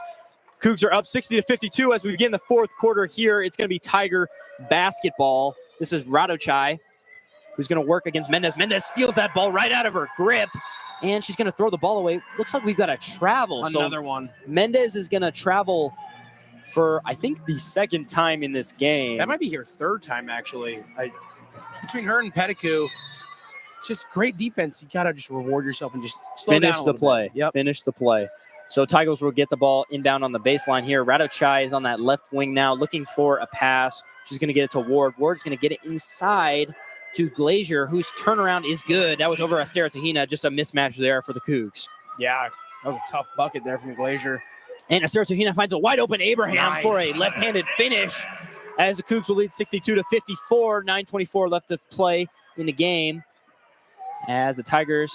Cougs are up 60-52 as we begin the fourth quarter here. It's going to be Tiger basketball. This is Radochai, who's going to work against Mendez. Mendez steals that ball right out of her grip, and she's going to throw the ball away. Looks like we've got a travel. Another one. Mendez is going to travel for, I think, the second time in this game. That might be her third time, actually. Between her and Pettigrew, it's just great defense. You got to just reward yourself and just slow down a little bit. Yep. Finish the play. So Tigers will get the ball inbound on the baseline here. Radochai is on that left wing now, looking for a pass. She's going to get it to Ward. Ward's going to get it inside to Glazier, whose turnaround is good. That was over Astera Tahina. Just a mismatch there for the Cougs. Yeah, that was a tough bucket there from Glazier. And Astera Tahina finds a wide open Abraham for a left-handed finish as the Cougs will lead 62-54. 9:24 left to play in the game. As the Tigers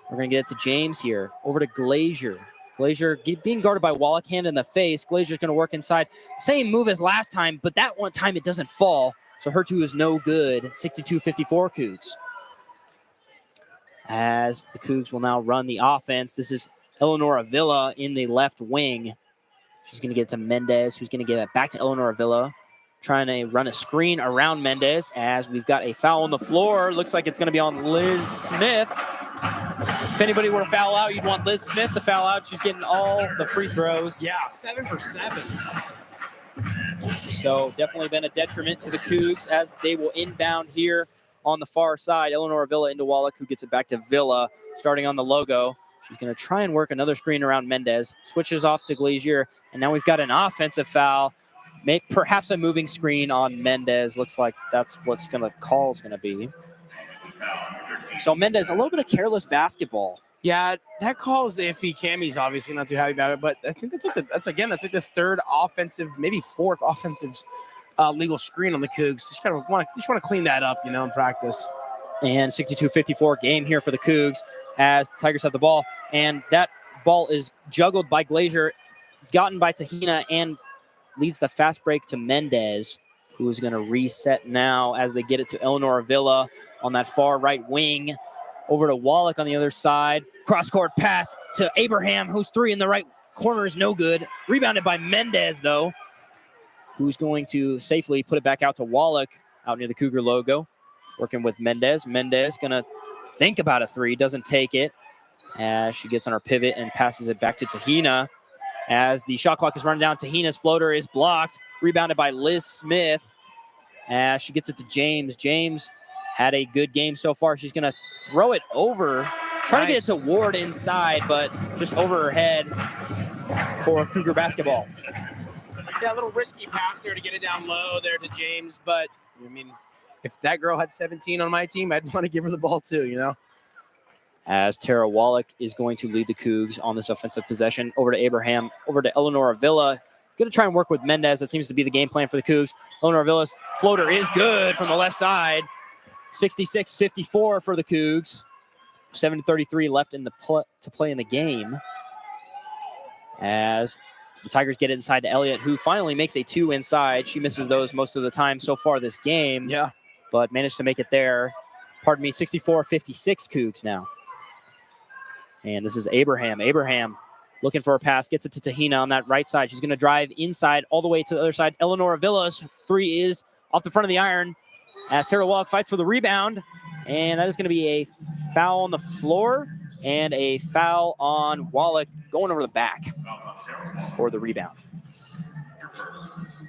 are going to get it to James here. Over to Glazier. Glazier being guarded by Wallach, hand in the face. Glazier's going to work inside. Same move as last time, but that one time it doesn't fall. So her two is no good. 62-54 Cougs. As the Cougs will now run the offense. This is Eleanor Avila in the left wing. She's going to get it to Mendez, who's going to get it back to Eleanor Avila. Trying to run a screen around Mendez as we've got a foul on the floor. Looks like it's going to be on Liz Smith. If anybody were to foul out, you'd want Liz Smith to foul out. She's getting all the free throws. Yeah, 7 for 7. So definitely been a detriment to the Cougs as they will inbound here on the far side. Eleanor Villa into Wallach, who gets it back to Villa, starting on the logo. She's going to try and work another screen around Mendez. Switches off to Glazier, and now we've got an offensive foul. Perhaps a moving screen on Mendez. Looks like that's what's the call is going to be. So Mendez, a little bit of careless basketball. Yeah, that call is iffy. Cammy's obviously not too happy about it, but I think that's like the third offensive, maybe fourth offensive legal screen on the Cougs. Just want to clean that up, in practice. And 62-54 game here for the Cougs as the Tigers have the ball, and that ball is juggled by Glazier, gotten by Tahina, and leads the fast break to Mendez, who is going to reset now as they get it to Eleanor Villa on that far right wing. Over to Wallach on the other side. Cross-court pass to Abraham, whose three in the right corner is no good. Rebounded by Mendez, though, who's going to safely put it back out to Wallach out near the Cougar logo. Working with Mendez. Mendez going to think about a three, doesn't take it. As she gets on her pivot and passes it back to Tahina. As the shot clock is running down, Tahina's floater is blocked. Rebounded by Liz Smith. As she gets it to James. James had a good game so far. She's going to throw it over. Trying to get it to Ward inside, but just over her head for Cougar basketball. Yeah, a little risky pass there to get it down low there to James. But, if that girl had 17 on my team, I'd want to give her the ball too, As Tara Wallach is going to lead the Cougs on this offensive possession. Over to Abraham, over to Eleanor Villa. Going to try and work with Mendez. That seems to be the game plan for the Cougs. Eleanor Villa's floater is good from the left side. 66-54 for the Cougs. 7:33 left in to play in the game. As the Tigers get it inside to Elliott, who finally makes a two inside. She misses those most of the time so far this game. Yeah. But managed to make it there. 64-56 Cougs now. And this is Abraham. Abraham looking for a pass, gets it to Tahina on that right side. She's going to drive inside all the way to the other side. Eleanor Villa's three is off the front of the iron as Sarah Wallach fights for the rebound. And that is going to be a foul on the floor and a foul on Wallach going over the back for the rebound.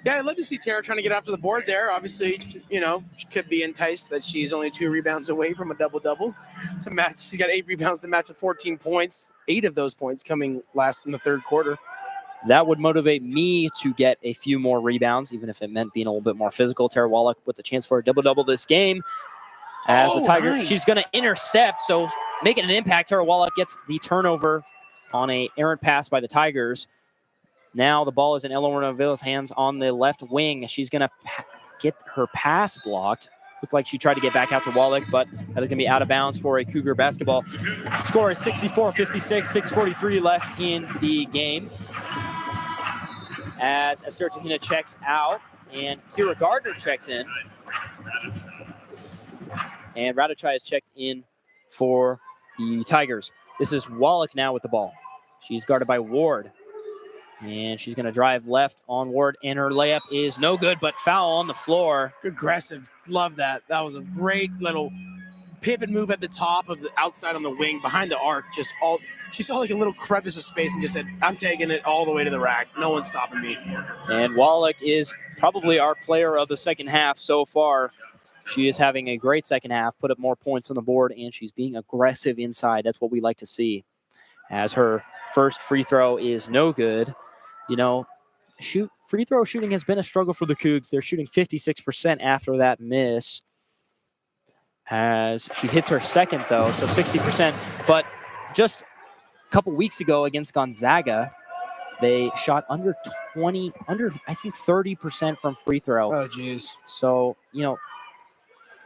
Yeah, I'd love to see Tara trying to get after the board there. Obviously, she could be enticed that she's only 2 rebounds away from a double-double to match. She's got 8 rebounds to match with 14 points, 8 of those points coming last in the third quarter. That would motivate me to get a few more rebounds, even if it meant being a little bit more physical. Tara Wallach with the chance for a double-double this game. As the Tiger, nice. She's going to intercept, so making an impact. Tara Wallach gets the turnover on a errant pass by the Tigers. Now the ball is in Eleanor Villa's hands on the left wing. She's going to get her pass blocked. Looked like she tried to get back out to Wallach, but that is going to be out of bounds for a Cougar basketball. Score is 64-56, 6:43 left in the game. As Esther Tahina checks out and Kira Gardner checks in. And Radochai is checked in for the Tigers. This is Wallach now with the ball. She's guarded by Ward. And she's going to drive left on Ward, and her layup is no good, but foul on the floor. Aggressive. Love that. That was a great little pivot move at the top of the outside on the wing behind the arc. She saw like a little crevice of space and just said, I'm taking it all the way to the rack. No one's stopping me. And Wallach is probably our player of the second half so far. She is having a great second half, put up more points on the board, and she's being aggressive inside. That's what we like to see. As her first free throw is no good. You know, free throw shooting has been a struggle for the Cougs. They're shooting 56% after that miss. As she hits her second, though, so 60%. But just a couple weeks ago against Gonzaga, they shot under I think 30% from free throw. Oh, geez. So, you know,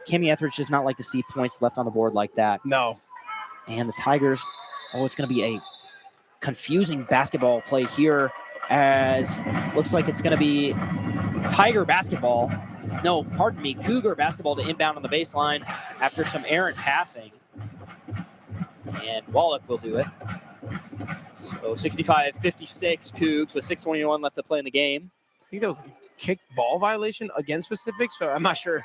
Cami Etheridge does not like to see points left on the board like that. No. And the Tigers, it's going to be a confusing basketball play here, as looks like it's going to be Tiger basketball. No, pardon me, Cougar basketball to inbound on the baseline after some errant passing. And Wallach will do it. So 65-56 Cougs with 6:21 left to play in the game. I think that was a kick ball violation against Pacific, so I'm not sure.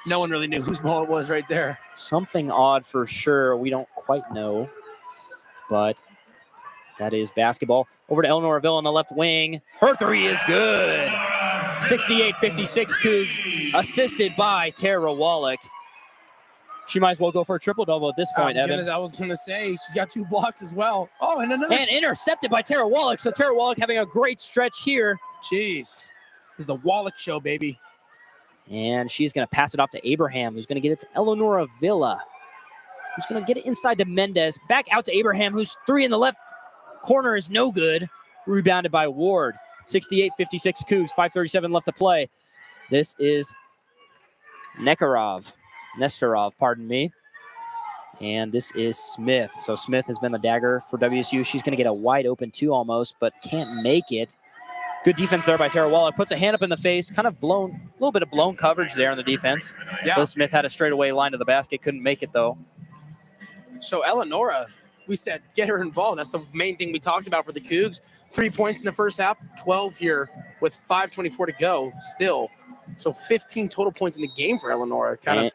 No one really knew whose ball it was right there. Something odd for sure. We don't quite know, but that is basketball. Over to Eleanor Avila on the left wing. Her three is good. 68-56 Cougs, assisted by Tara Wallach. She might as well go for a triple-double at this point, Evan. I was going to say, she's got 2 blocks as well. Oh, and another. And intercepted by Tara Wallach. So Tara Wallach having a great stretch here. Jeez. This is the Wallach show, baby. And she's going to pass it off to Abraham, who's going to get it to Eleanor Avila, who's going to get it inside to Mendez. Back out to Abraham, whose three in the left corner is no good. Rebounded by Ward. 68-56 Cougs, 5:37 left to play. This is Nestorov, pardon me. And this is Smith. So Smith has been the dagger for WSU. She's going to get a wide open 2 almost, but can't make it. Good defense there by Tara Wallach. Puts a hand up in the face. Kind of blown, a little bit of blown coverage there on the defense. Yeah. Bill Smith had a straightaway line to the basket. Couldn't make it, though. So Eleonora, we said get her involved. That's the main thing we talked about for the Cougs. 3 points in the first half, 12 here with 5:24 to go still. So 15 total points in the game for Eleonora. Kind of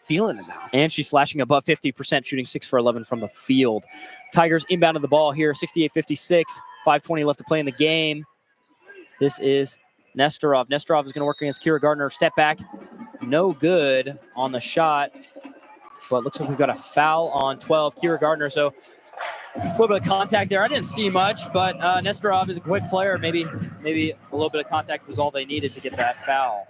feeling it now. And she's slashing above 50%, shooting 6 for 11 from the field. Tigers inbounded the ball here, 68-56. 5:20 left to play in the game. This is Nestorov. Nestorov is going to work against Kira Gardner. Step back. No good on the shot. But looks like we've got a foul on 12. Kira Gardner. So a little bit of contact there. I didn't see much, but Nestorov is a quick player. Maybe a little bit of contact was all they needed to get that foul.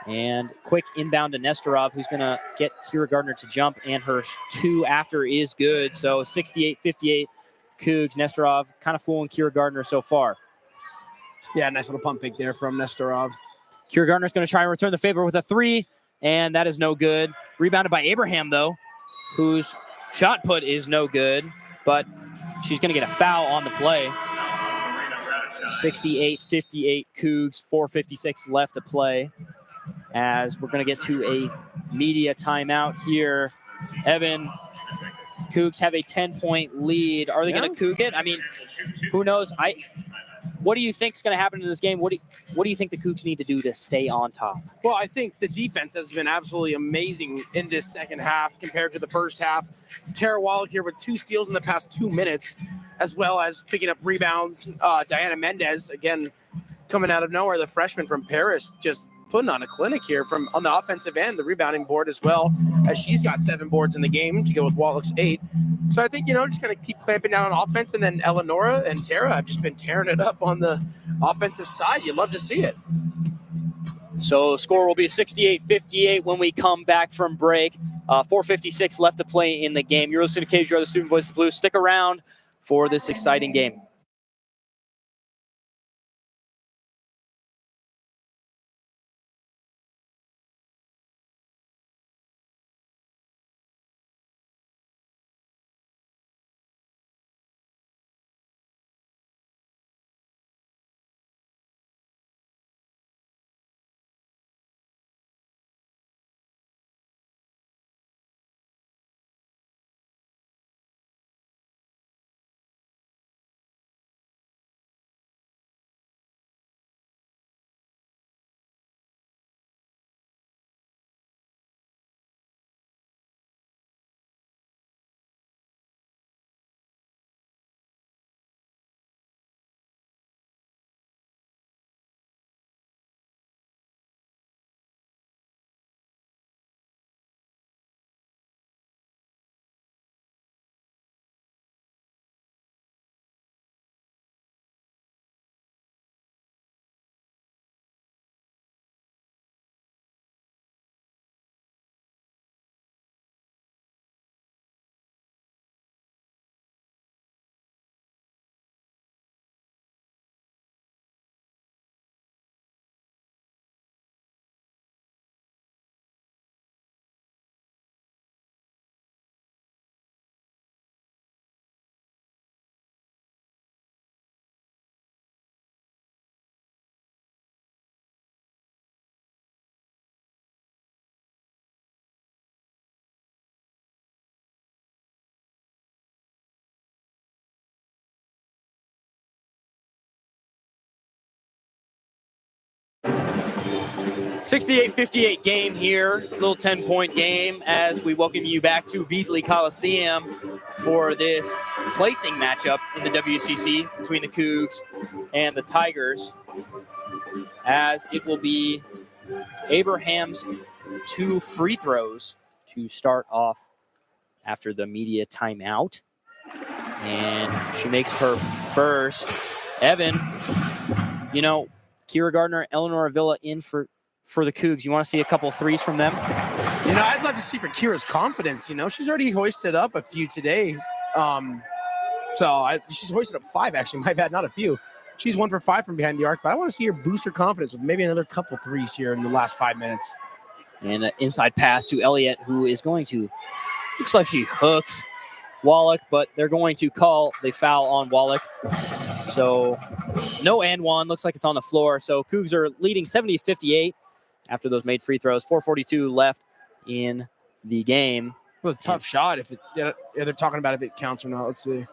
And quick inbound to Nestorov, who's going to get Kira Gardner to jump, and her 2 after is good. So 68-58 Cougs. Nestorov kind of fooling Kira Gardner so far. Yeah, nice little pump fake there from Nestorov. Kira Gardner's going to try and return the favor with a 3, and that is no good. Rebounded by Abraham, though, whose shot put is no good, but she's going to get a foul on the play. 68-58 Cougs, 4:56 left to play, as we're going to get to a media timeout here. Evan, Cougs have a 10-point lead. Are they going to Coug it? I mean, who knows? What do you think is going to happen in this game? What do you think the Cougs need to do to stay on top? Well, I think the defense has been absolutely amazing in this second half compared to the first half. Tara Wallach here with 2 steals in the past 2 minutes, as well as picking up rebounds. Diana Mendez, again, coming out of nowhere, the freshman from Paris, just putting on a clinic here from on the offensive end, the rebounding board as well, as she's got 7 boards in the game to go with Wallach's 8. So I think, just going to keep clamping down on offense, and then Eleonora and Tara have just been tearing it up on the offensive side. You'd love to see it. So score will be 68-58 when we come back from break. 4:56 left to play in the game. You're listening to KGR, the Student Voice of the Blues. Stick around for this exciting game. 68-58 game here, little 10-point game as we welcome you back to Beasley Coliseum for this placing matchup in the WCC between the Cougs and the Tigers, as it will be Abraham's 2 free throws to start off after the media timeout. And she makes her first. Evan, you know, Kira Gardner, Eleanor Avila in for the Cougs. You want to see a couple threes from them? You know, I'd love to see for Kira's confidence. You know, she's already hoisted up a few today. She's hoisted up 5, actually. My bad, not a few. She's 1 for 5 from behind the arc, but I want to see her boost her confidence with maybe another couple threes here in the last 5 minutes. And an inside pass to Elliott, who is going to, looks like she hooks Wallach, but they're going to call the foul on Wallach. So no and one, looks like it's on the floor. So Cougs are leading 70-58 after those made free throws. 4:42 left in the game. It was a tough shot. If they're talking about if it counts or not. Let's see.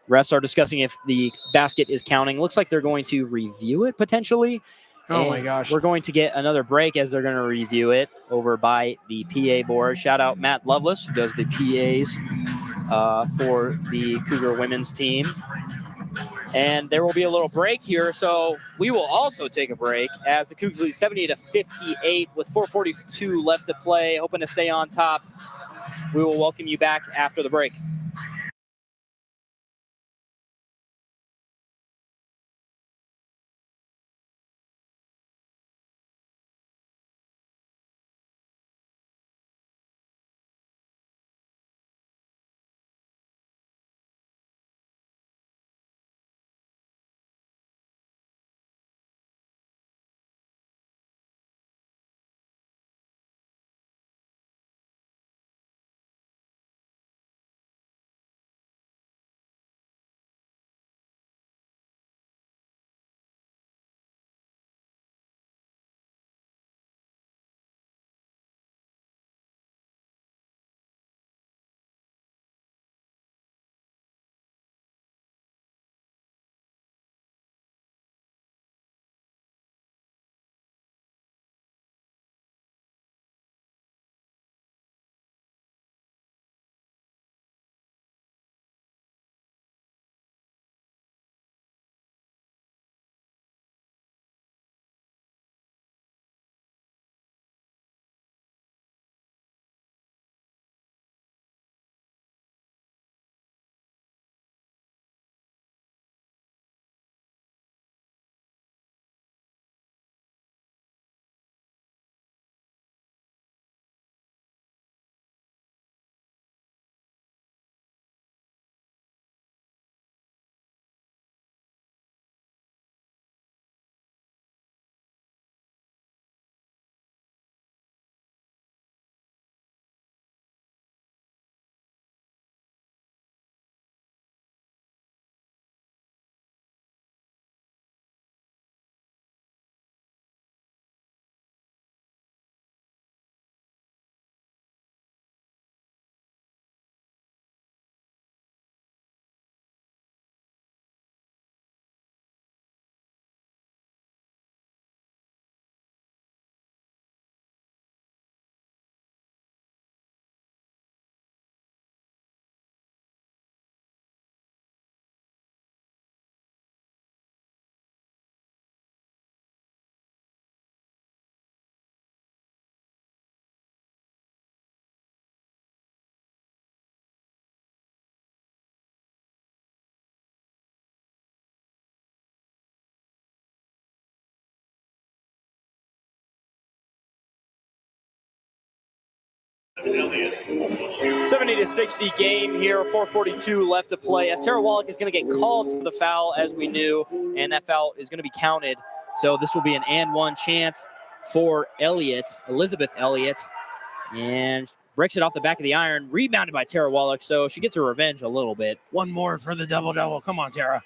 Refs are discussing if the basket is counting. Looks like they're going to review it potentially. Oh my gosh. We're going to get another break as they're going to review it over by the PA board. Shout out Matt Lovelace, who does the PAs for the Cougar women's team. And there will be a little break here, so we will also take a break as the Cougs lead 70-58 with 4:42 left to play, hoping to stay on top. We will welcome you back after the break. Elliott. 70-60 game here, 4:42 left to play. As Tara Wallach is going to get called for the foul, as we knew, and that foul is going to be counted. So this will be an and one chance for Elliott, Elizabeth Elliott, and breaks it off the back of the iron, rebounded by Tara Wallach. So she gets her revenge a little bit. One more for the double-double. Come on, Tara.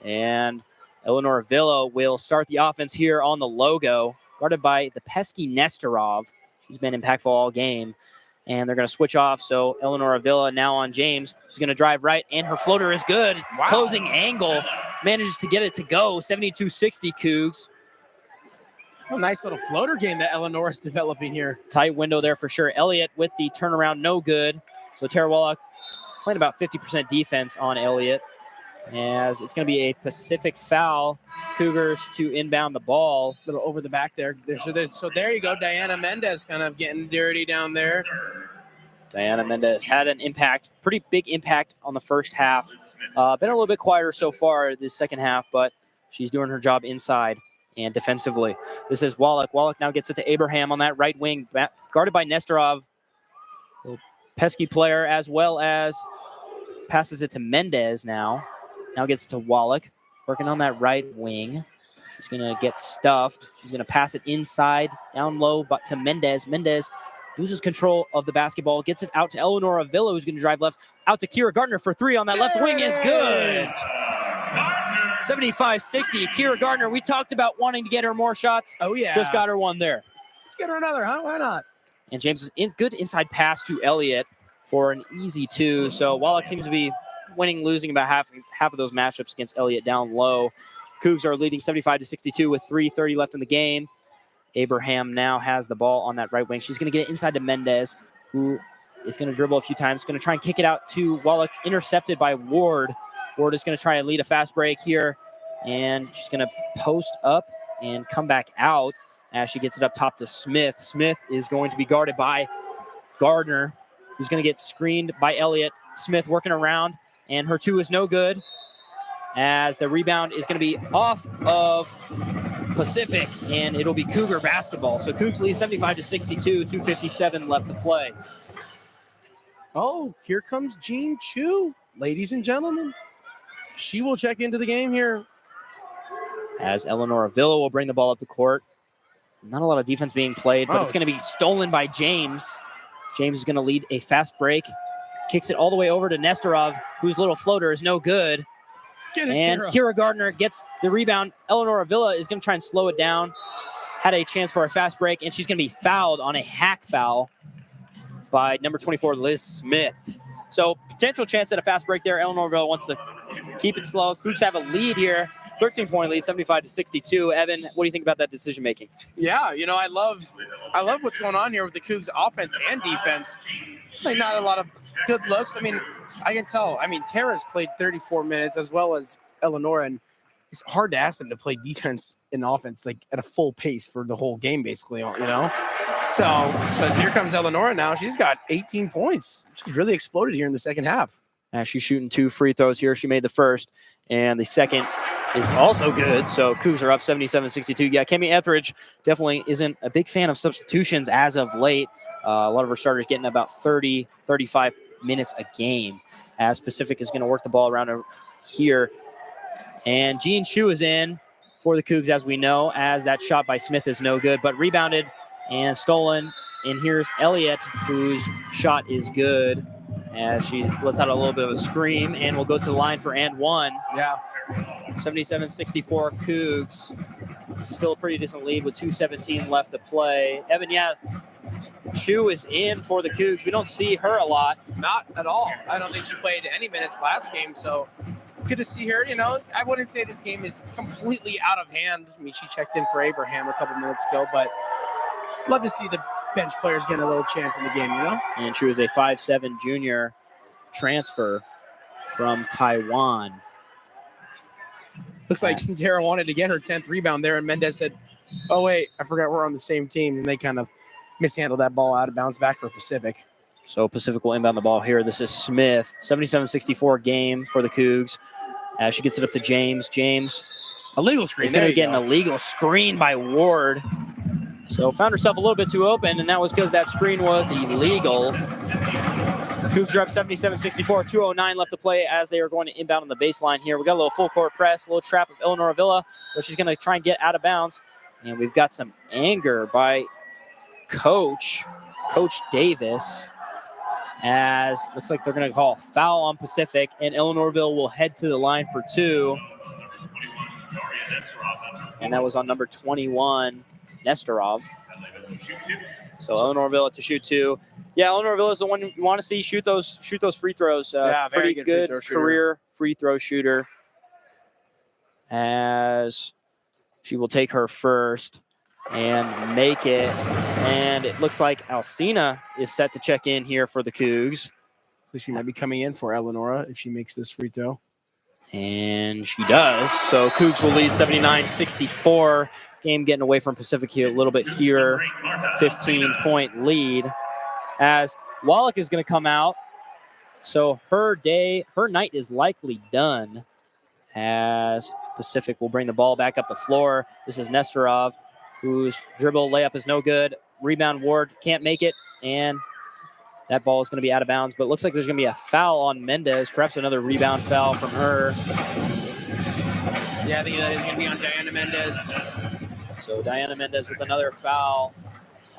And Eleanor Villa will start the offense here on the logo, guarded by the pesky Nestorov. She's been impactful all game. And they're going to switch off. So Eleanor Avila now on James. She's going to drive right, and her floater is good. Wow. Closing angle. Manages to get it to go. 72-60 Cougs. A nice little floater game that Eleanor is developing here. Tight window there for sure. Elliott with the turnaround, no good. So Tara Wallach playing about 50% defense on Elliott, as it's going to be a Pacific foul. Cougars to inbound the ball. A little over the back there. So there you go. Diana Mendez kind of getting dirty down there. Diana Mendez had an impact, pretty big impact on the first half. Been a little bit quieter so far this second half, but she's doing her job inside and defensively. This is Wallach. Wallach now gets it to Abraham on that right wing, guarded by Nestorov. Pesky player, as well as passes it to Mendez now. Now gets it to Wallach, working on that right wing. She's going to get stuffed. She's going to pass it inside, down low, but to Mendez. Mendez loses control of the basketball, gets it out to Eleanor Avila, who's going to drive left, out to Kira Gardner for three on that left wing is good. 75-60, Kira Gardner. We talked about wanting to get her more shots. Oh, yeah. Just got her one there. Let's get her another, huh? Why not? And James is good inside pass to Elliott for an easy two. So Wallach seems to be winning, losing about half of those matchups against Elliott down low. Cougs are leading 75-62 with 3:30 left in the game. Abraham now has the ball on that right wing. She's going to get it inside to Mendez, who is going to dribble a few times. Going to try and kick it out to Wallach, intercepted by Ward. Ward is going to try and lead a fast break here, and she's going to post up and come back out as she gets it up top to Smith. Smith is going to be guarded by Gardner, who's going to get screened by Elliott. Smith working around, and her two is no good, as the rebound is going to be off of Pacific, and it'll be Cougar basketball. So Cougs lead 75-62, 2:57 left to play. Oh, here comes Jean Chu, ladies and gentlemen. She will check into the game here. As Eleanor Avila will bring the ball up the court. Not a lot of defense being played, but it's going to be stolen by James. James is going to lead a fast break. Kicks it all the way over to Nestorov, whose little floater is no good. And Kira Gardner gets the rebound. Eleanor Avila is going to try and slow it down. Had a chance for a fast break, and she's going to be fouled on a hack foul by number 24, Liz Smith. So potential chance at a fast break there. Eleanor Avila wants to keep it slow. Cougs have a lead here. 13-point lead, 75-62. Evan, what do you think about that decision making? Yeah, you know, I love what's going on here with the Cougs offense and defense. Like, not a lot of good looks. I mean, I can tell. I mean, Tara's played 34 minutes as well as Eleanor, and it's hard to ask them to play defense and offense like at a full pace for the whole game, basically. You know. So, but here comes Eleanor now. She's got 18 points. She's really exploded here in the second half. She's shooting 2 free throws here. She made the first, and the second is also good. So Cougs are up 77-62. Yeah, Kemi Etheridge definitely isn't a big fan of substitutions as of late. A lot of her starters getting about 30, 35 minutes a game, as Pacific is going to work the ball around here. And Jean Chu is in for the Cougs, as we know, as that shot by Smith is no good, but rebounded and stolen. And here's Elliott, whose shot is good, as she lets out a little bit of a scream, and will go to the line for and one. Yeah. 77-64 Cougs. Still a pretty decent lead with 2:17 left to play. Evan, yeah, Chu is in for the Cougs. We don't see her a lot. Not at all. I don't think she played any minutes last game, so good to see her. You know, I wouldn't say this game is completely out of hand. I mean, she checked in for Abraham a couple minutes ago, but love to see the bench players getting a little chance in the game, you know? And Chu is a 5'7" junior transfer from Taiwan. Looks like Tara wanted to get her 10th rebound there, and Mendez said, oh, wait, I forgot we're on the same team. And they kind of mishandled that ball out of bounds back for Pacific. So Pacific will inbound the ball here. This is Smith. 77-64 game for the Cougs. She gets it up to James. James. Illegal screen. He's going to get an illegal screen by Ward. So found herself a little bit too open, and that was because that screen was illegal. Cougs are up 77-64, 2:09 left to play as they are going to inbound on the baseline here. We got a little full court press, a little trap of Eleanor Avila, but she's going to try and get out of bounds. And we've got some anger by Coach Davis, as looks like they're going to call a foul on Pacific, and Eleanorville will head to the line for two. And that was on number 21, Nestorov. So Eleanorville to shoot two. Yeah, Eleanorville is the one you want to see shoot those free throws. Yeah, very pretty good career free throw shooter. As she will take her first. and make it. And it looks like Alcina is set to check in here for the Cougs. So she might be coming in for Eleonora if she makes this free throw. And she does. So Cougs will lead 79-64. Game getting away from Pacific here a little bit here. 15-point lead as Wallach is going to come out. So her night is likely done as Pacific will bring the ball back up the floor. This is Nestorov, whose dribble layup is no good. Rebound, Ward can't make it, and that ball is going to be out of bounds. But it looks like there's going to be a foul on Mendez, perhaps another rebound foul from her. Yeah, I think that is going to be on Diana Mendez. So Diana Mendez with another foul.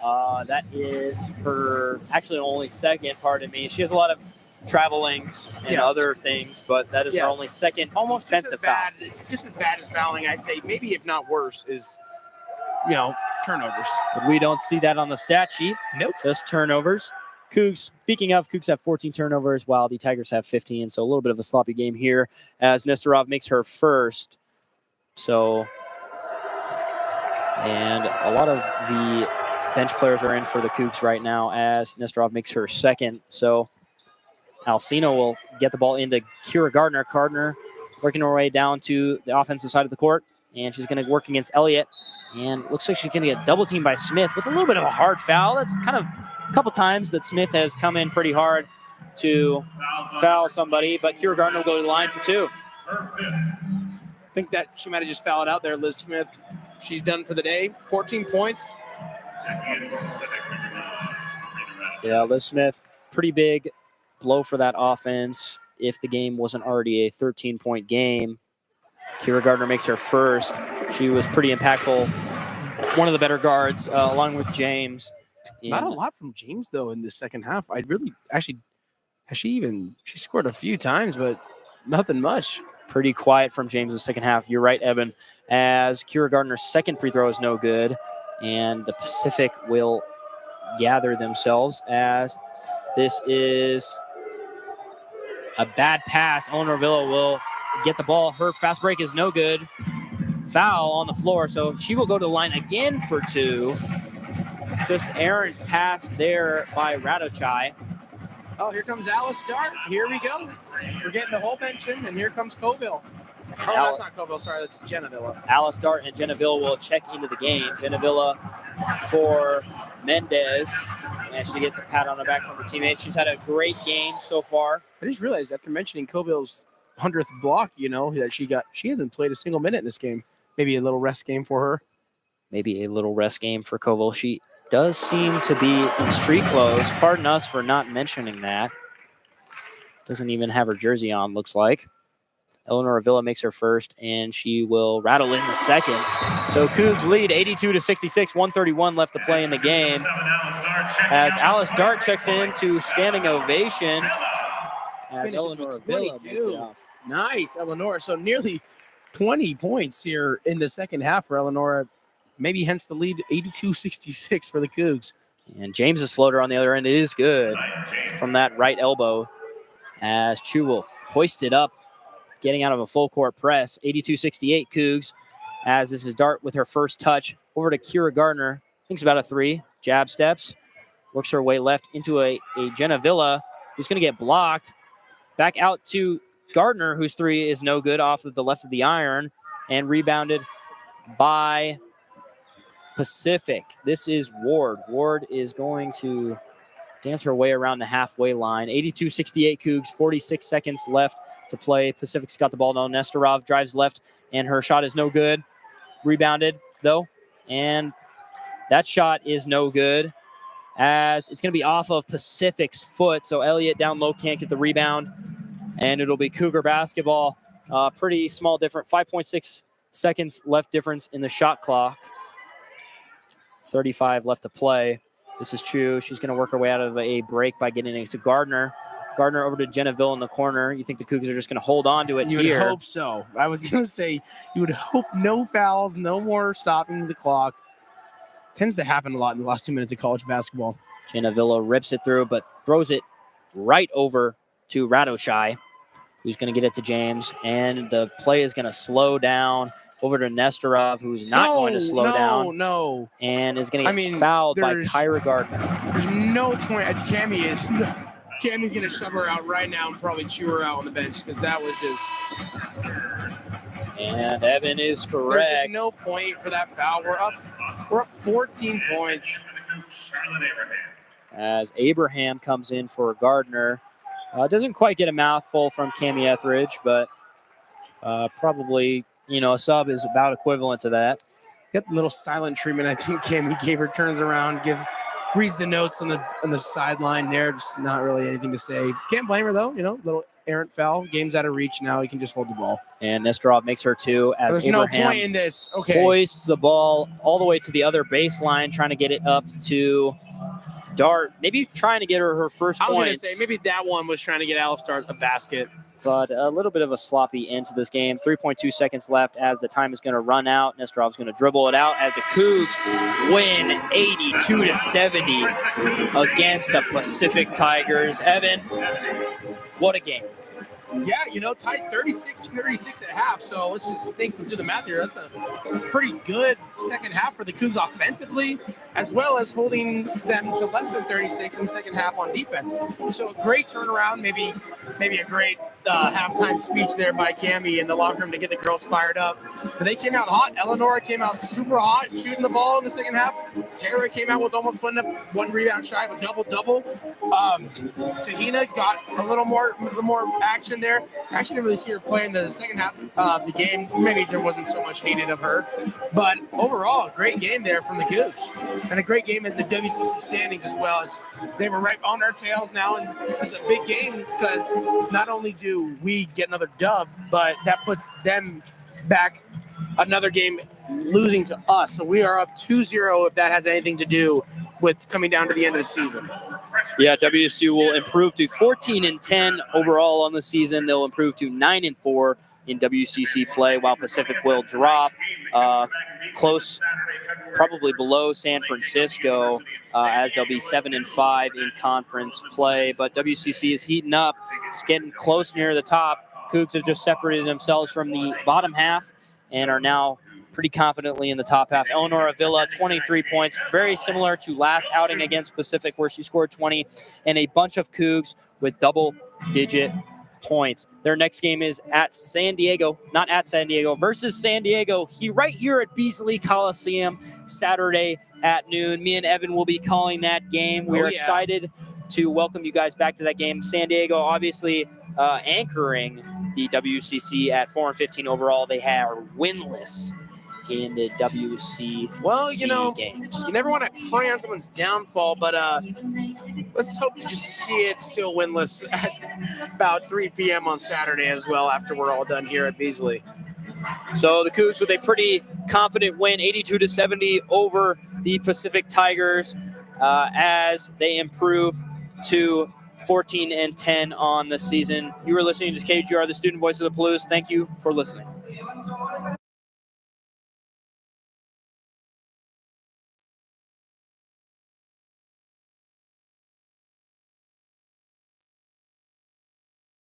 That is her actually only second, pardon me. She has a lot of travelings and other things, but that is her only second almost offensive foul. Just as bad as fouling, I'd say, maybe if not worse, is, turnovers. But we don't see that on the stat sheet. Nope. Just turnovers. Cougs, speaking of, Cougs have 14 turnovers while the Tigers have 15, so a little bit of a sloppy game here as Nestorov makes her first. So, and a lot of the bench players are in for the Cougs right now as Nestorov makes her second. So Alcina will get the ball into Kira Gardner. Gardner working her way down to the offensive side of the court, and she's going to work against Elliott. And looks like she's going to get double teamed by Smith with a little bit of a hard foul. That's kind of a couple times that Smith has come in pretty hard to foul somebody, but Kira Gardner will go to the line for two. I think that she might have just fouled out there, Liz Smith. She's done for the day. 14 points. Yeah, Liz Smith, pretty big blow for that offense if the game wasn't already a 13-point game. Kira Gardner makes her first. She was pretty impactful. One of the better guards, along with James. Not a lot from James, though, in the second half. She scored a few times, but nothing much. Pretty quiet from James in the second half. You're right, Evan, as Kira Gardner's second free throw is no good, and the Pacific will gather themselves as this is a bad pass. Eleanor Villa will get the ball. Her fast break is no good. Foul on the floor, so she will go to the line again for two. Just errant pass there by Radochai. Oh, here comes Alice Dart. Here we go. We're getting the whole bench in, and here comes Colville. That's not Colville. Sorry, that's Jenna Villa. Alice Dart and Jenna Villa will check into the game. Jenna Villa for Mendez, and she gets a pat on the back from her teammates. She's had a great game so far. I just realized after mentioning Colville's 100th block, that she hasn't played a single minute in this game. Maybe a little rest game for her. Maybe a little rest game for Colville. She does seem to be in street clothes. Pardon us for not mentioning that. Doesn't even have her jersey on, looks like. Eleanor Avila makes her first, and she will rattle in the second. So Cougs lead 82-66, 131 left to play in the game. As Alice Dart checks in to standing ovation. As Eleanor Avila makes it off. Nice, Eleanor. So nearly 20 points here in the second half for Eleanor. Maybe hence the lead, 82-66 for the Cougs. And James's floater on the other end is good from that right elbow as Chu will hoist it up, getting out of a full court press. 82-68 Cougs as this is Dart with her first touch. Over to Kira Gardner. Thinks about a three. Jab steps. Works her way left into a Jenna Villa who's going to get blocked. Back out to Gardner, whose three is no good off of the left of the iron. And rebounded by Pacific. This is Ward. Ward is going to dance her way around the halfway line. 82-68 Cougs, 46 seconds left to play. Pacific's got the ball now. Nestorov drives left, and her shot is no good. Rebounded, though, and that shot is no good as it's going to be off of Pacific's foot. So Elliott down low can't get the rebound, and it'll be Cougar basketball. Pretty small difference, 5.6 seconds left difference in the shot clock. 35 left to play. This is Chu. She's going to work her way out of a break by getting it to Gardner. Gardner over to Jennaville in the corner. You think the Cougars are just going to hold on to it here? You would hope so. I was going to say you would hope no fouls, no more stopping the clock. Tends to happen a lot in the last 2 minutes of college basketball. Jennaville rips it through, but throws it right over to Radochai, who's going to get it to James. And the play is going to slow down over to Nestorov, who's not going to slow down. No. And is going to get fouled by Kyra Gardner. There's no point. Cammy's going to shove her out right now and probably chew her out on the bench because that was just. And Evan is correct. There's just no point for that foul. We're up 14 points. As Abraham comes in for Gardner. Doesn't quite get a mouthful from Cammie Etheridge, but probably, a sub is about equivalent to that. Got a little silent treatment I think Cammie gave her, turns around, reads the notes on the sideline there. Just not really anything to say. Can't blame her though, little errant foul. Game's out of reach now. He can just hold the ball. And Nestorov makes her two as There's Abraham no point in this. Okay. Hoists the ball all the way to the other baseline, trying to get it up to Dart. Maybe trying to get her first points. I was going to say, maybe that one was trying to get Alistar a basket. But a little bit of a sloppy end to this game. 3.2 seconds left as the time is going to run out. Nestorov's going to dribble it out as the Cougs win 82-70 against the Pacific Tigers. Evan, what a game. Yeah, tied 36-36 at half. So let's do the math here. That's a pretty good second half for the Cougs offensively, as well as holding them to less than 36 in the second half on defense. So a great turnaround, maybe a great halftime speech there by Cammie in the locker room to get the girls fired up. But they came out hot. Eleanor came out super hot, shooting the ball in the second half. Tara came out with almost one rebound shy of a double-double. Tahina got a little more action there. I actually didn't really see her play in the second half of the game. Maybe there wasn't so much needed of her. But overall, a great game there from the Cougs. And a great game in the WCC standings as well, as they were right on our tails now. And it's a big game because not only do we get another dub, but that puts them back another game losing to us. So we are up 2-0 if that has anything to do with coming down to the end of the season. Yeah, WSU will improve to 14-10 overall on the season. They'll improve to 9-4 in WCC play, while Pacific will drop close, probably below San Francisco, as they'll be 7-5 in conference play. But WCC is heating up. It's getting close near the top. Cougs have just separated themselves from the bottom half and are now pretty confidently in the top half. Eleanor Avila, 23 points, very similar to last outing against Pacific where she scored 20, and a bunch of Cougs with double-digit points. Their next game is at San Diego, not at San Diego, versus San Diego right here at Beasley Coliseum Saturday at noon. Me and Evan will be calling that game. We're excited to welcome you guys back to that game. San Diego obviously anchoring the WCC at 4-15 overall. They are winless in the WC games. You never want to prey on someone's downfall, but let's hope to just see it still winless at about 3 p.m. on Saturday as well after we're all done here at Beasley. So the Cougs with a pretty confident win, 82-70 over the Pacific Tigers as they improve to 14-10 on the season. You were listening to KGR, the student voice of the Palouse. Thank you for listening.